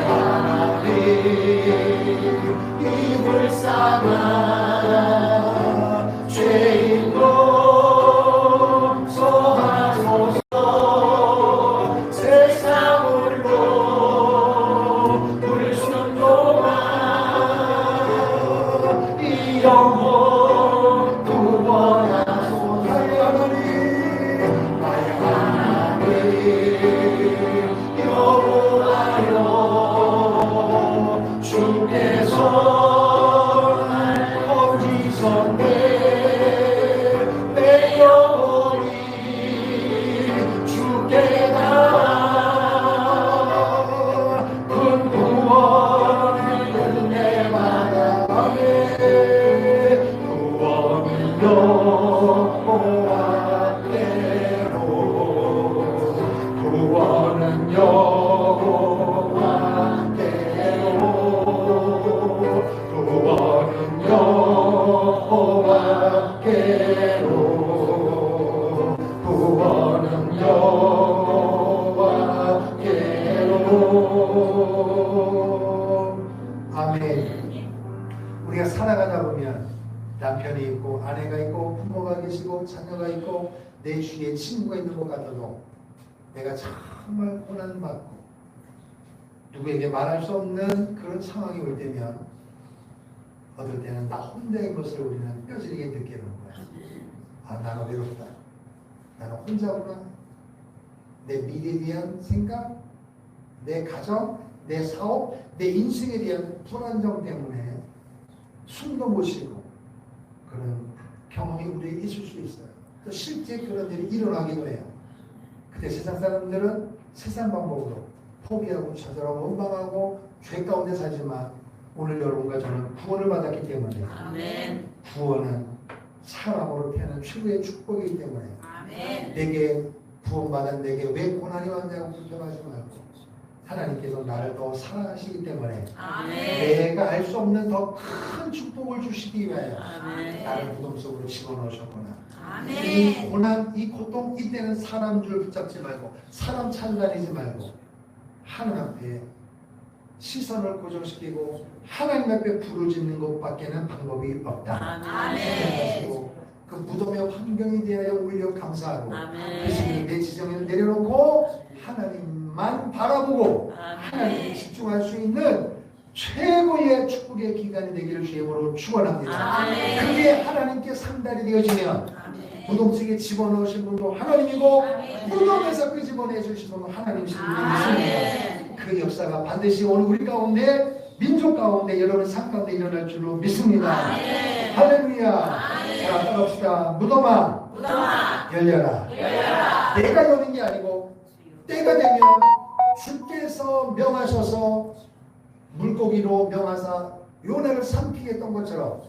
Speaker 1: 하나님 이 불쌍한 죄인도 용서하소서 세상으로 불순종한 이 영혼 구원하소서 나의 하나님 여호와여 주께서 날 건지셨네 남편이 있고 아내가 있고 부모가 계시고 자녀가 있고 내 주위에 친구가 있는 것 같아도 내가 정말 고난받고 누구에게 말할 수 없는 그런 상황이 올 때면 어떨 때는 나 혼자인 것을 우리는 뼈저리게 느끼는 거야. 아, 나는 외롭다. 나는 혼자구나. 내 미래에 대한 생각, 내 가정, 내 사업, 내 인생에 대한 불안정 때문에 숨도 못 쉬고 그런 경험이 우리에게 있을 수 있어요. 또 실제 그런 일이 일어나기도 해요. 그때 세상 사람들은 세상 방법으로 포기하고 좌절하고 원망하고 죄 가운데 살지만 오늘 여러분과 저는 구원을 받았기 때문에
Speaker 2: 아멘.
Speaker 1: 구원은 사람으로 태어난 최고의 축복이기 때문에
Speaker 2: 아멘.
Speaker 1: 내게 구원받은 내게 왜 고난이 왔냐고 불평하지 말고 하나님께서 나를 더 사랑하시기 때문에
Speaker 2: 아멘.
Speaker 1: 내가 알 수 없는 더 큰 축복을 주시기 위하여
Speaker 2: 아멘.
Speaker 1: 나를 무덤 속으로 집어넣으셨구나. 이
Speaker 2: 아멘.
Speaker 1: 고난, 이 고통, 이때는 사람 줄 붙잡지 말고 사람 찾아다니지 말고 하나님 앞에 시선을 고정시키고 하나님 앞에 부르짖는 것밖에는 방법이 없다.
Speaker 2: 아멘.
Speaker 1: 그 무덤의 환경에 대하여 오히려 감사하고
Speaker 2: 아멘.
Speaker 1: 그래서 내 지정을 내려놓고 하나님만 바라보고 하나님에 집중할 수 있는 최고의 축복의 기간이 되기를 주님으로 축원합니다.
Speaker 2: 아멘.
Speaker 1: 그게 하나님께 상달이 되어지면
Speaker 2: 아멘.
Speaker 1: 무덤 속에 집어넣으신 분도 하나님이고
Speaker 2: 아멘.
Speaker 1: 무덤에서 끄집어내 주신 분도 하나님이신 분이 믿습니다.
Speaker 2: 아멘.
Speaker 1: 그 역사가 반드시 오늘 우리 가운데 민족 가운데 여러분 삶 가운데 일어날 줄로 믿습니다.
Speaker 2: 아멘.
Speaker 1: 할렐루야.
Speaker 2: 아멘.
Speaker 1: 자, 따라합시다. 무덤아
Speaker 2: 무덤아
Speaker 1: 열려라.
Speaker 2: 열려라.
Speaker 1: 내가 여는 게 아니고 때가 되면 주께서 명하셔서 물고기로 명하사 요나를 삼키게 했던 것처럼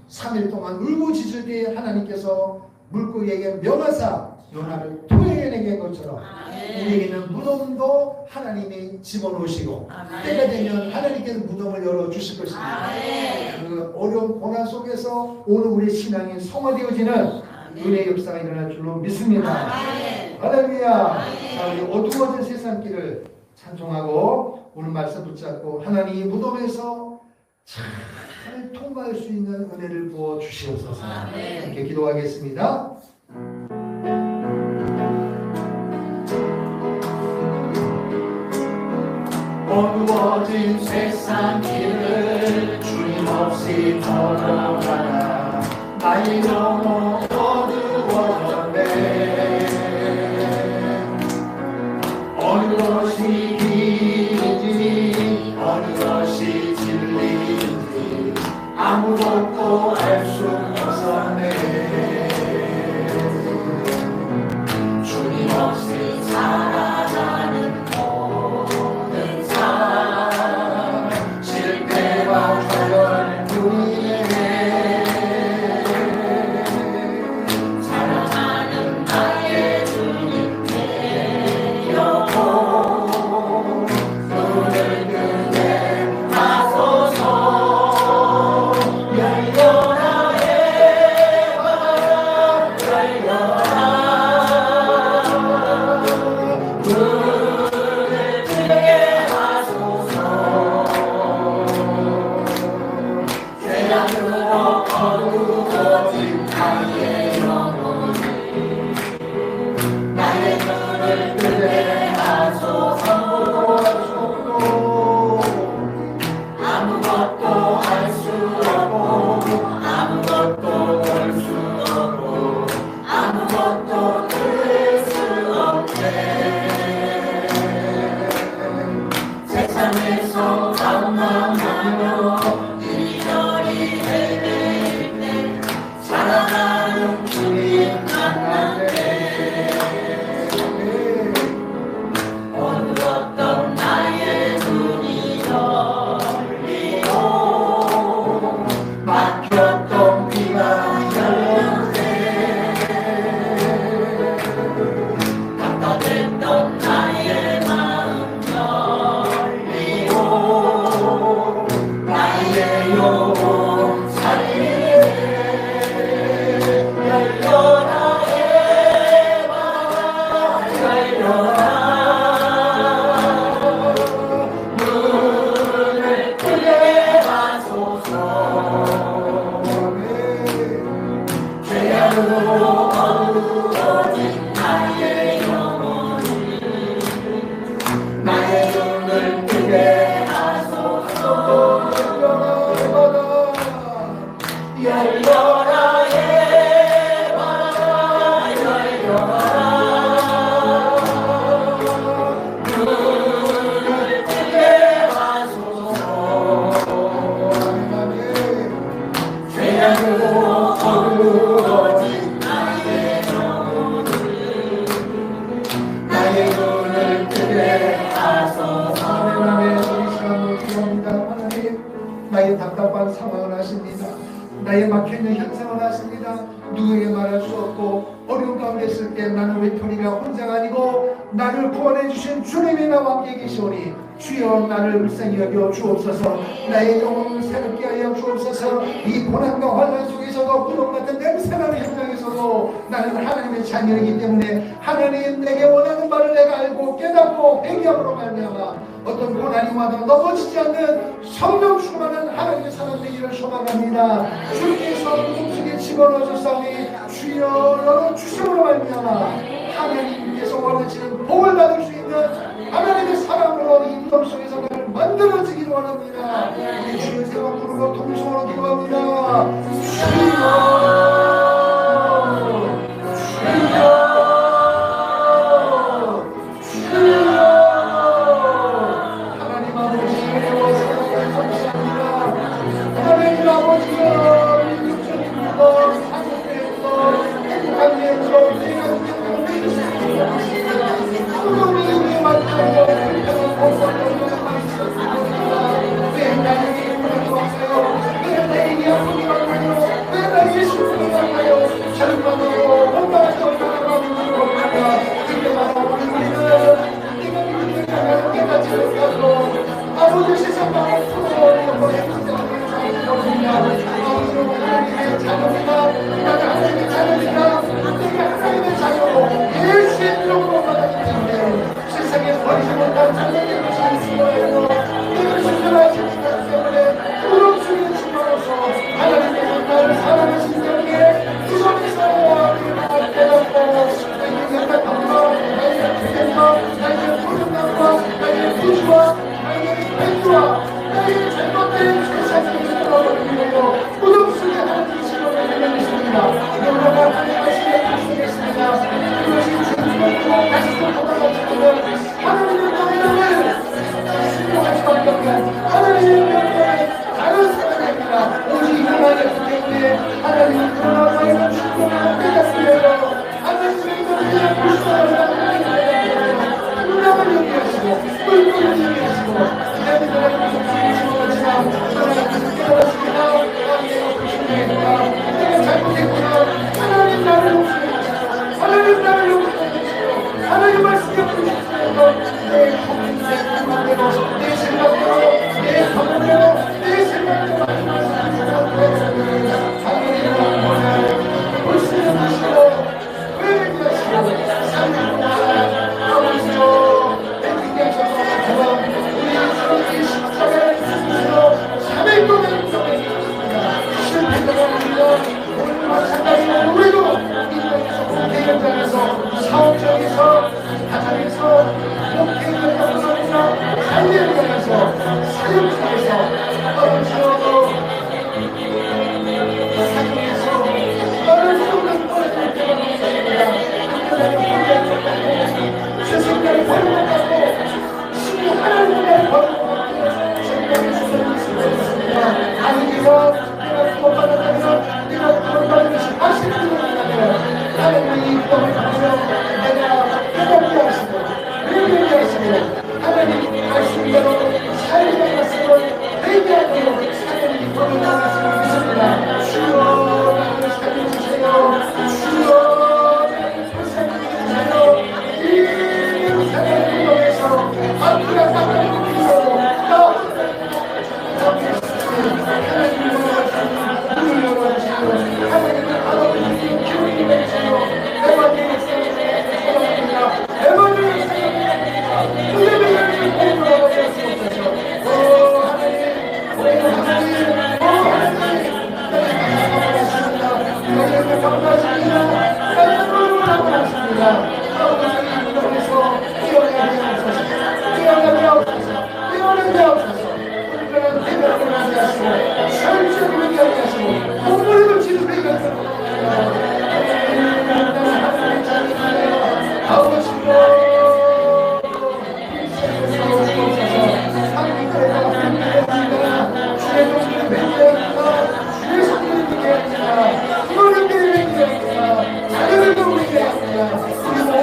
Speaker 1: 3일 동안 울고짖을 때 하나님께서 물고기에게 명하사 요나를 토해내게 한 것처럼
Speaker 2: 아멘.
Speaker 1: 우리에게는 무덤도 하나님이 집어넣으시고
Speaker 2: 아멘.
Speaker 1: 때가 되면 하나님께서 무덤을 열어주실 것입니다.
Speaker 2: 아멘.
Speaker 1: 그 어려운 고난 속에서 오늘 우리 신앙이 성화되어지는 은혜의 역사가 일어날 줄로 믿습니다.
Speaker 2: 아멘.
Speaker 1: 할렐루야. 자, 우리 어두워진 세상길을 찬송하고 오늘 말씀 붙잡고 하나님 이 무덤에서 잘 통과할 수 있는 은혜를 부어 주시옵소서.
Speaker 2: 아멘.
Speaker 1: 함께 기도하겠습니다. 어두워진 세상 길을 주님 없이 걸어가다 나의 영혼 어두워졌네. 어느 것이 길인지 어느 것이 진리인지 아무것도 알 수 없었네. 주님 없이 살아가는 모든 삶 실패와 좌절뿐이네. 사랑하는 나의 주님 내려고 눈을 뜨게 하소서. 열려라 해봐라 열려라. 눈을 뜨게 하소서. 세상으로 어두워진 나의 영혼이 나의 눈을 뜨게 하소서. 아무것도 알 수 없고 아무것도 볼 수 없고 아무것도 들을 수 없네. 세상에서 방황하며 이리저리 헤매일 때 사랑하는 주님 만났네. 어두웠던 나의 눈이 열리고 막혔던 귀가 열렸네. 왔습니다. 나의 막혀있는 현상을 왔습니다. 누구에게 말할 수 없고 어려운 가운데 있을 때 나는 외톨이가 혼자가 아니고 나를 구원해 주신 주님이 나와 함께 계시오니 주여 나를 불쌍히 여겨 주옵소서. 나의 영혼을 새롭게 하여 주옵소서. 이 고난과 환난 속에서도 구름 같은 냄새나는 현장에서도 나는 하나님의 자녀이기 때문에 하나님 내게 원하는 바를 내가 알고 깨닫고 회개함으로 말미암아 어떤 고난이 와도 넘어지지 않는 성령 충만한 하나님의 사람 되기를 소망합니다. 주께서 무슨 속에 집어넣어줬사오니 주여 열어 주심으로 말미암아 하나님께서 원하시는 복을 받을 수 있는 하나님의 사랑으로 이 무덤 속에서 나를 만들어지기를 원합니다. 우리 주의 세워 부르고 통성으로 기도합니다. 하나님 아버지여 감사합니다. 하나님 아버지여 육체의 것, 사고의 것, 행복한 예로 하나님이 만들고 불편한 공간을 왜 나에게 불러주었어요? 왜 나에게 아픔이 왔나요? 왜 나에게 슬픔이 왔나요? 절망으로 원망하지 얼마나 불러옵니다. 그때마다 우리는 내가 믿는 자를 깨닫지 못하고 아버지 세상 마음을 풀어버리고 버리는 자입니다. 아버지로 하나님의 자녀입니다. 나는 하나님의 자녀입니다. 내가 하나님의 자녀로 예수의 이름으로 받았기 때문에 세상에 버리지 못한 자녀의 것이 있어요. 내가 신선하신 시간 때문에 무릎 속에 집어넣어서 하나님의 나를 사랑하신 때문에 그 속에서 나를 깨닫고 나의 연락함과 나의 기대와 나의 부름감과 나의 부주와 나의 배주와 나의 잘못된 세상을 잃어버리고 무릎 속에 하나님의 집어넣어 내려있습니다. 여러분과 하나님의 말씀에 다스리겠습니다. 그것이 주님과 다시 또 돌아가시면 하나님의 명령을 신뢰할 수밖에 없는 하나님의 명령에 다른 사람이 아니라 오직 하나님이기 때문에 하나님은 그러나 너희는 충분한 깨닫으려고 하나님의 명령을 불쌍하게 운명을 얘기하시고 물건을 얘기하시고 하나님의 말씀을 집어넣지만 하나님께서 깨달았습니다. 내가 불신했구나. 내가 잘못했구나. 하나님 나를 용서해주시고 하나님 나를 용서해주시고 하나님 말씀에 부르시고 내 생각대로 내 생각대로 내 방법대로 내 생각대로 하나님은 불신하시고 회개하시고 삶을 아버지여 내 하셔서 우리 십자가의 스스로 3일 동안 인정했습니다. 실패자가 오늘 마찬가지로 우리도 인정해서 대연장에서 사업장에서 가정에서 목회를 하면서 관리를 사역장에서 아버지여 사역에서 나를 쏟는 버릴 때가 없습니다. 세상을 버림받고 친구 하나님을 버림받고 생명의 주소를 있습니다. 아니면 내가 구원받았다면 내가 구원받은 것이 하시는 분이라면 하나님이 이 구원을 받으며 내가 깨닫게 하시고 회개하게 하시고 하나님 말씀대로 살게 하시고 회개하도록 하나님이 구원을 받으시는 믿습니다. 주여 나를 살려주세요. 주여 나를 불쌍히 여기주세요. 이 사랑의 구원에서 앞으로 깜빡이고 나 하나님을 원하시고 우리를 원하시고 하나님을 알아보시고 기운이 되시고 에반게리를 사랑합니다. 에반게리를 사랑합니다. 우리를 위해 공부하고 되었으옵소서. 오 하나님 우리는 하나님 오 하나님 하나님을 감사하십니다. 하나님을 원하십니다. 아버지 무덤에서 깨어나게 하소서. 깨어나게 하소서. 깨어나게 하소서. 우리는 대변을 하게 하시고 설정을 하게 하시고 공부를 지르게 하시고 하나님의 자녀입니다. 아버지로 우리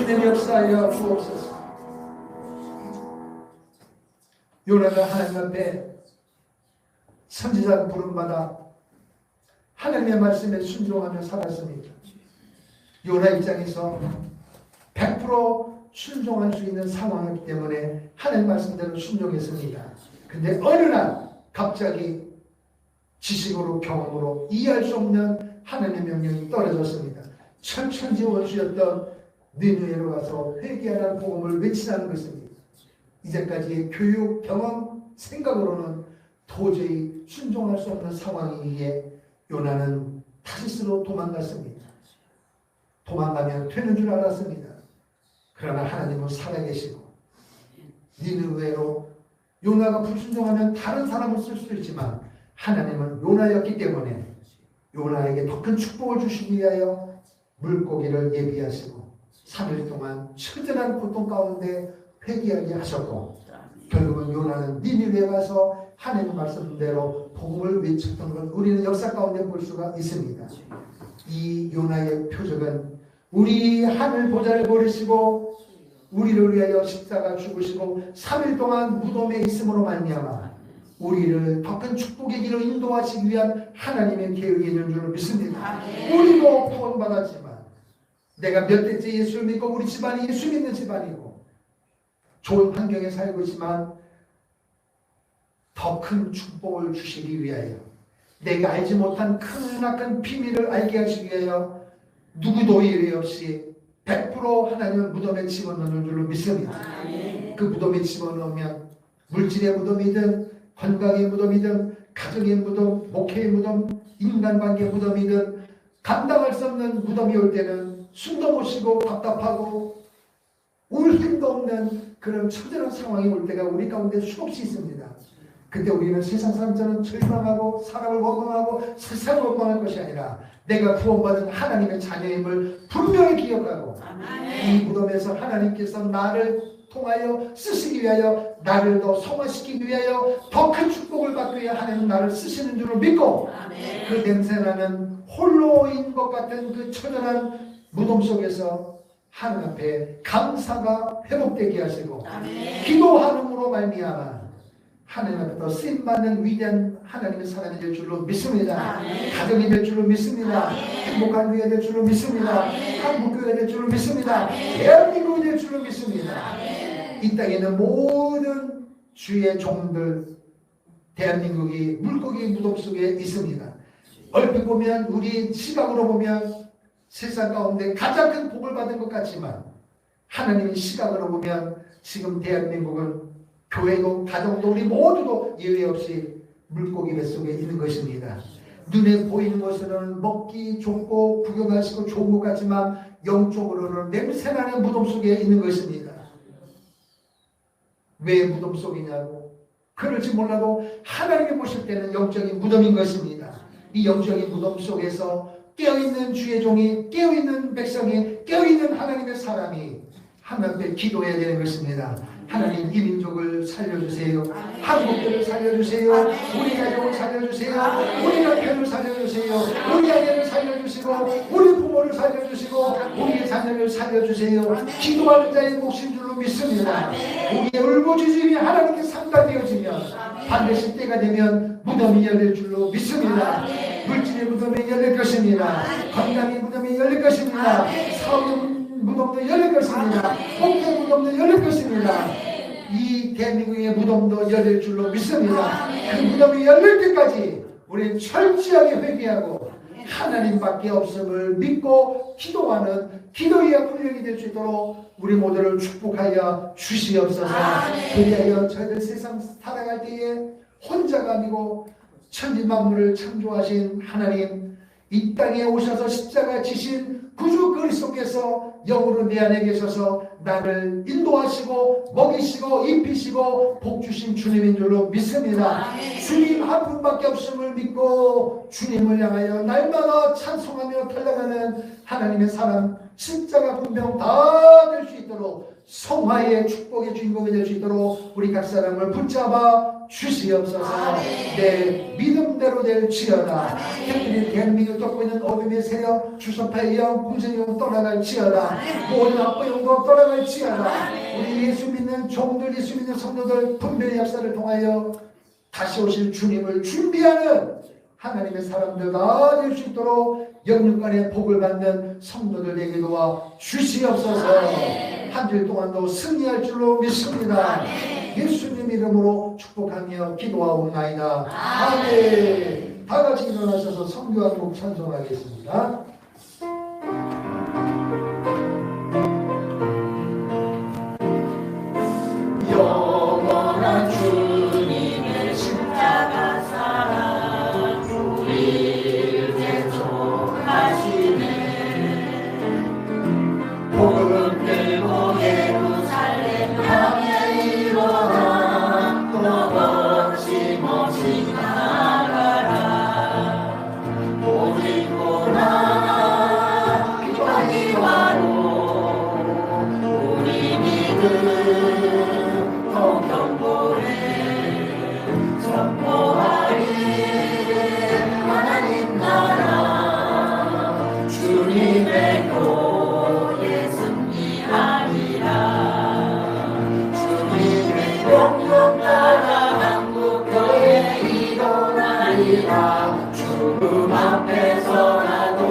Speaker 1: 주님 역사하여 주옵소서. 요나가 하나님 앞에 선지자 부름받아 하나님의 말씀에 순종하며 살았습니다. 요나 입장에서 100% 순종할 수 있는 상황이기 때문에 하나님 말씀대로 순종했습니다. 근데 어느 날 갑자기 지식으로 경험으로 이해할 수 없는 하나님의 명령이 떨어졌습니다. 천천지 원수였던 니느웨로 가서 회개하라는 복음을 외치라는 것입니다. 이제까지의 교육, 경험, 생각으로는 도저히 순종할 수 없는 상황이기에 요나는 타시스로 도망갔습니다. 도망가면 되는 줄 알았습니다. 그러나 하나님은 살아계시고 니느웨로 요나가 불순종하면 다른 사람을 쓸 수도 있지만 하나님은 요나였기 때문에 요나에게 더 큰 축복을 주시기 위하여 물고기를 예비하시고 3일 동안 처절한 고통 가운데 회개하게 하셨고 결국은 요나는 니느웨에 가서 하나님의 말씀대로 복음을 외쳤던 걸 우리는 역사 가운데 볼 수가 있습니다. 이 요나의 표적은 우리 하늘 보좌를 버리시고 우리를 위하여 십자가 죽으시고 3일 동안 무덤에 있음으로 말미암아 우리를 더 큰 축복의 길로 인도하시기 위한 하나님의 계획이 있는 줄로 믿습니다. 우리도 구원받았지만 내가 몇 대째 예수를 믿고 우리 집안이 예수 믿는 집안이고 좋은 환경에 살고 있지만 더 큰 축복을 주시기 위하여 내가 알지 못한 크나큰 비밀을 알게 하시기 위하여 누구도 예외 없이 100% 하나님을 무덤에 집어넣는 줄로 믿습니다. 그 무덤에 집어넣으면 물질의 무덤이든 건강의 무덤이든 가정의 무덤, 목회의 무덤, 인간관계의 무덤이든 감당할 수 없는 무덤이 올 때는 숨도 못 쉬고 답답하고 울 힘도 없는 그런 처절한 상황이 올 때가 우리 가운데 수없이 있습니다. 그때 우리는 세상 사람처럼 절망하고 사람을 원망하고 세상을 원망할 것이 아니라 내가 구원받은 하나님의 자녀임을 분명히 기억하고 이 무덤에서 하나님께서 나를 통하여 쓰시기 위하여 나를 더 성화시키기 위하여 더 큰 축복을 받기 위해 하나님 나를 쓰시는 줄을 믿고 그 냄새나는 홀로인 것 같은 그 처절한 무덤 속에서 하나님 앞에 감사가 회복되게 하시고 기도함으로 말미암아 하나님 앞에 더 쓰임받는 위대한 하나님의 사람이 될 줄로 믿습니다. 가정이 될 줄로 믿습니다. 행복한 교회가 될 줄로 믿습니다. 한국교회가 될 줄로 믿습니다. 대한민국이 될 줄로 믿습니다. 이 땅에 있는 모든 주의 종들 대한민국이 물고기 무덤 속에 있습니다. 얼핏 보면 우리 시각으로 보면 세상 가운데 가장 큰 복을 받은 것 같지만 하나님의 시각으로 보면 지금 대한민국은 교회도 가정도 우리 모두도 예외 없이 물고기 뱃속에 있는 것입니다. 눈에 보이는 것으로는 먹기 좋고 구경하시고 좋은 것 같지만 영적으로는 냄새나는 무덤 속에 있는 것입니다. 왜 무덤 속이냐고 그럴지 몰라도 하나님이 보실 때는 영적인 무덤인 것입니다. 이 영적인 무덤 속에서 깨어있는 주의 종이 깨어있는 백성이 깨어있는 하나님의 사람이 하나님 앞에 기도해야 되는 것입니다. 하나님 이 민족을 살려주세요. 한국교를 살려주세요. 우리 가족을 살려주세요. 우리 남편을 살려주세요. 우리 아내를 살려주시고 우리 부모를 살려주시고 우리의 자녀를 살려주세요. 기도하는 자의 몫인 줄로 믿습니다. 우리의 울부짖음이 하나님께 상달되어지면 반드시 때가 되면 무덤이 열릴 줄로 믿습니다. 물질의 무덤이 열릴 것입니다. 건강의 무덤이 열릴 것입니다. 사업의 무덤도 열릴 것입니다. 목회 무덤도 열릴 것입니다. 이 대한민국의 무덤도 열릴 줄로 믿습니다. 그 무덤이 열릴 때까지 우리는 철저하게 회개하고 하나님밖에 없음을 믿고 기도하는 기도의 훈련이 될 수 있도록 우리 모두를 축복하여 주시옵소서. 그리하여 저희들 세상 살아갈 때에 혼자가 아니고 천지 만물을 창조하신 하나님, 이 땅에 오셔서 십자가 지신 구주 그리스도께서 영으로 내 안에 계셔서 나를 인도하시고 먹이시고 입히시고 복주신 주님인 줄로 믿습니다. 주님 한 분밖에 없음을 믿고 주님을 향하여 날마다 찬송하며 달려가는 하나님의 사람 십자가 분명 다 될 수 있도록 성화의 축복의 주인공이 될 수 있도록 우리 각 사람을 붙잡아 주시옵소서. 내 믿음대로 될지어다. 현재 대한민국을 겪고 있는 어둠의 세력, 주소파의 영, 공생의 영 떠나갈지어다. 모든 악의 영도 떠나갈지어다. 우리 예수 믿는 종들, 예수 믿는 성도들 분별의 역사를 통하여 다시 오실 주님을 준비하는 하나님의 사람들가 될 수 있도록 영육간의 복을 받는 성도들 되게 도와 주시옵소서. 한 주일 동안도 승리할 줄로 믿습니다. 예수님 이름으로 축복하며 기도하옵나이다. 아멘. 다 같이 일어나셔서 성교 한 곡 찬송하겠습니다.
Speaker 2: 영원한 주님의 십자가 사랑 우리를 대속하시네. 복음 들고 예루살렘 향해 일어나 또 거침없이 나아가라. 오직 고난 핍박이 와도 우리 믿음 더 견고해 선포하리. 하나님 나라 주님의 도에 승리하리라. 주님의 명령 따라 한국교회 일어나리라. 죽음 앞에서라도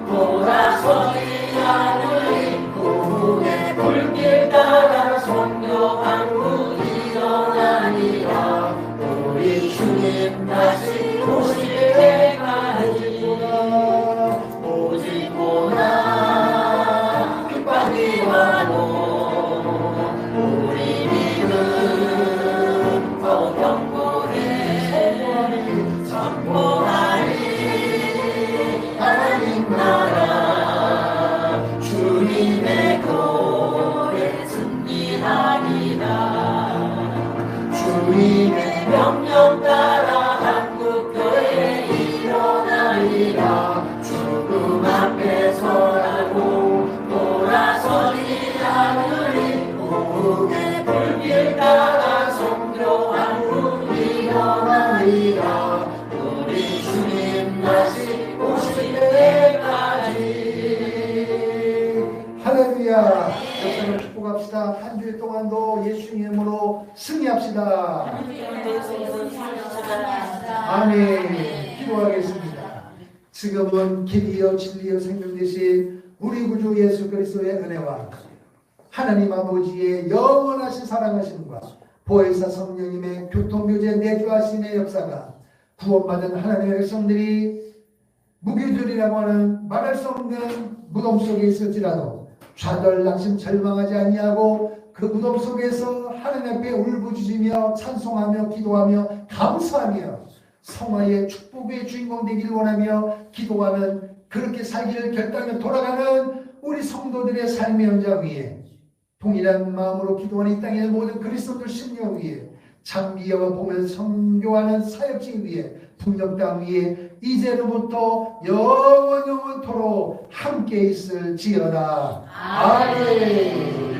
Speaker 2: 돌아서지 않으리. 후에 불길 따라 선교하고 일어나리라. 우리 주님 다시 오실 때까지 오직 고난 핍박이 와도 우리 믿음 더 견고해 선포하리. 하나님 나라 주님의 도에 승리하리라. 주님의 명령 따라 한국교회 일어나리라. 죽음 앞에서라도 돌아서지 않으리. 오후에 불길 따라 선교하고 일어나리라. 우리 주님 다시 오실 때까지.
Speaker 1: 할렐루야. 역사를 축복합시다. 한 주일 동안도 예수님 이름으로 승리합시다. 아멘. 기도하겠습니다. 지금은 길이요 진리요 생명 되신 우리 구주 예수 그리스도의 은혜와 하나님 아버지의 영원하신 사랑하심과 보혜사 성령님의 교통교제 내주하심의 역사가 구원받은 하나님의 백성들이 무기들이라고 하는 말할 수 없는 무덤 속에 있을지라도 좌절낙심 절망하지 아니하고 그 무덤 속에서 하나님 앞에 울부짖으며 찬송하며 기도하며 감사하며 성화의 축복의 주인공 되기를 원하며 기도하는 그렇게 살기를 결단하며 돌아가는 우리 성도들의 삶의 현장 위에 동일한 마음으로 기도하는 이 땅의 모든 그리스도들 심령 위에 장기여와 보면서 선교하는 사역지 위에 풍령 땅 위에 이제로부터 영원토록 함께 있을지어다. 아멘.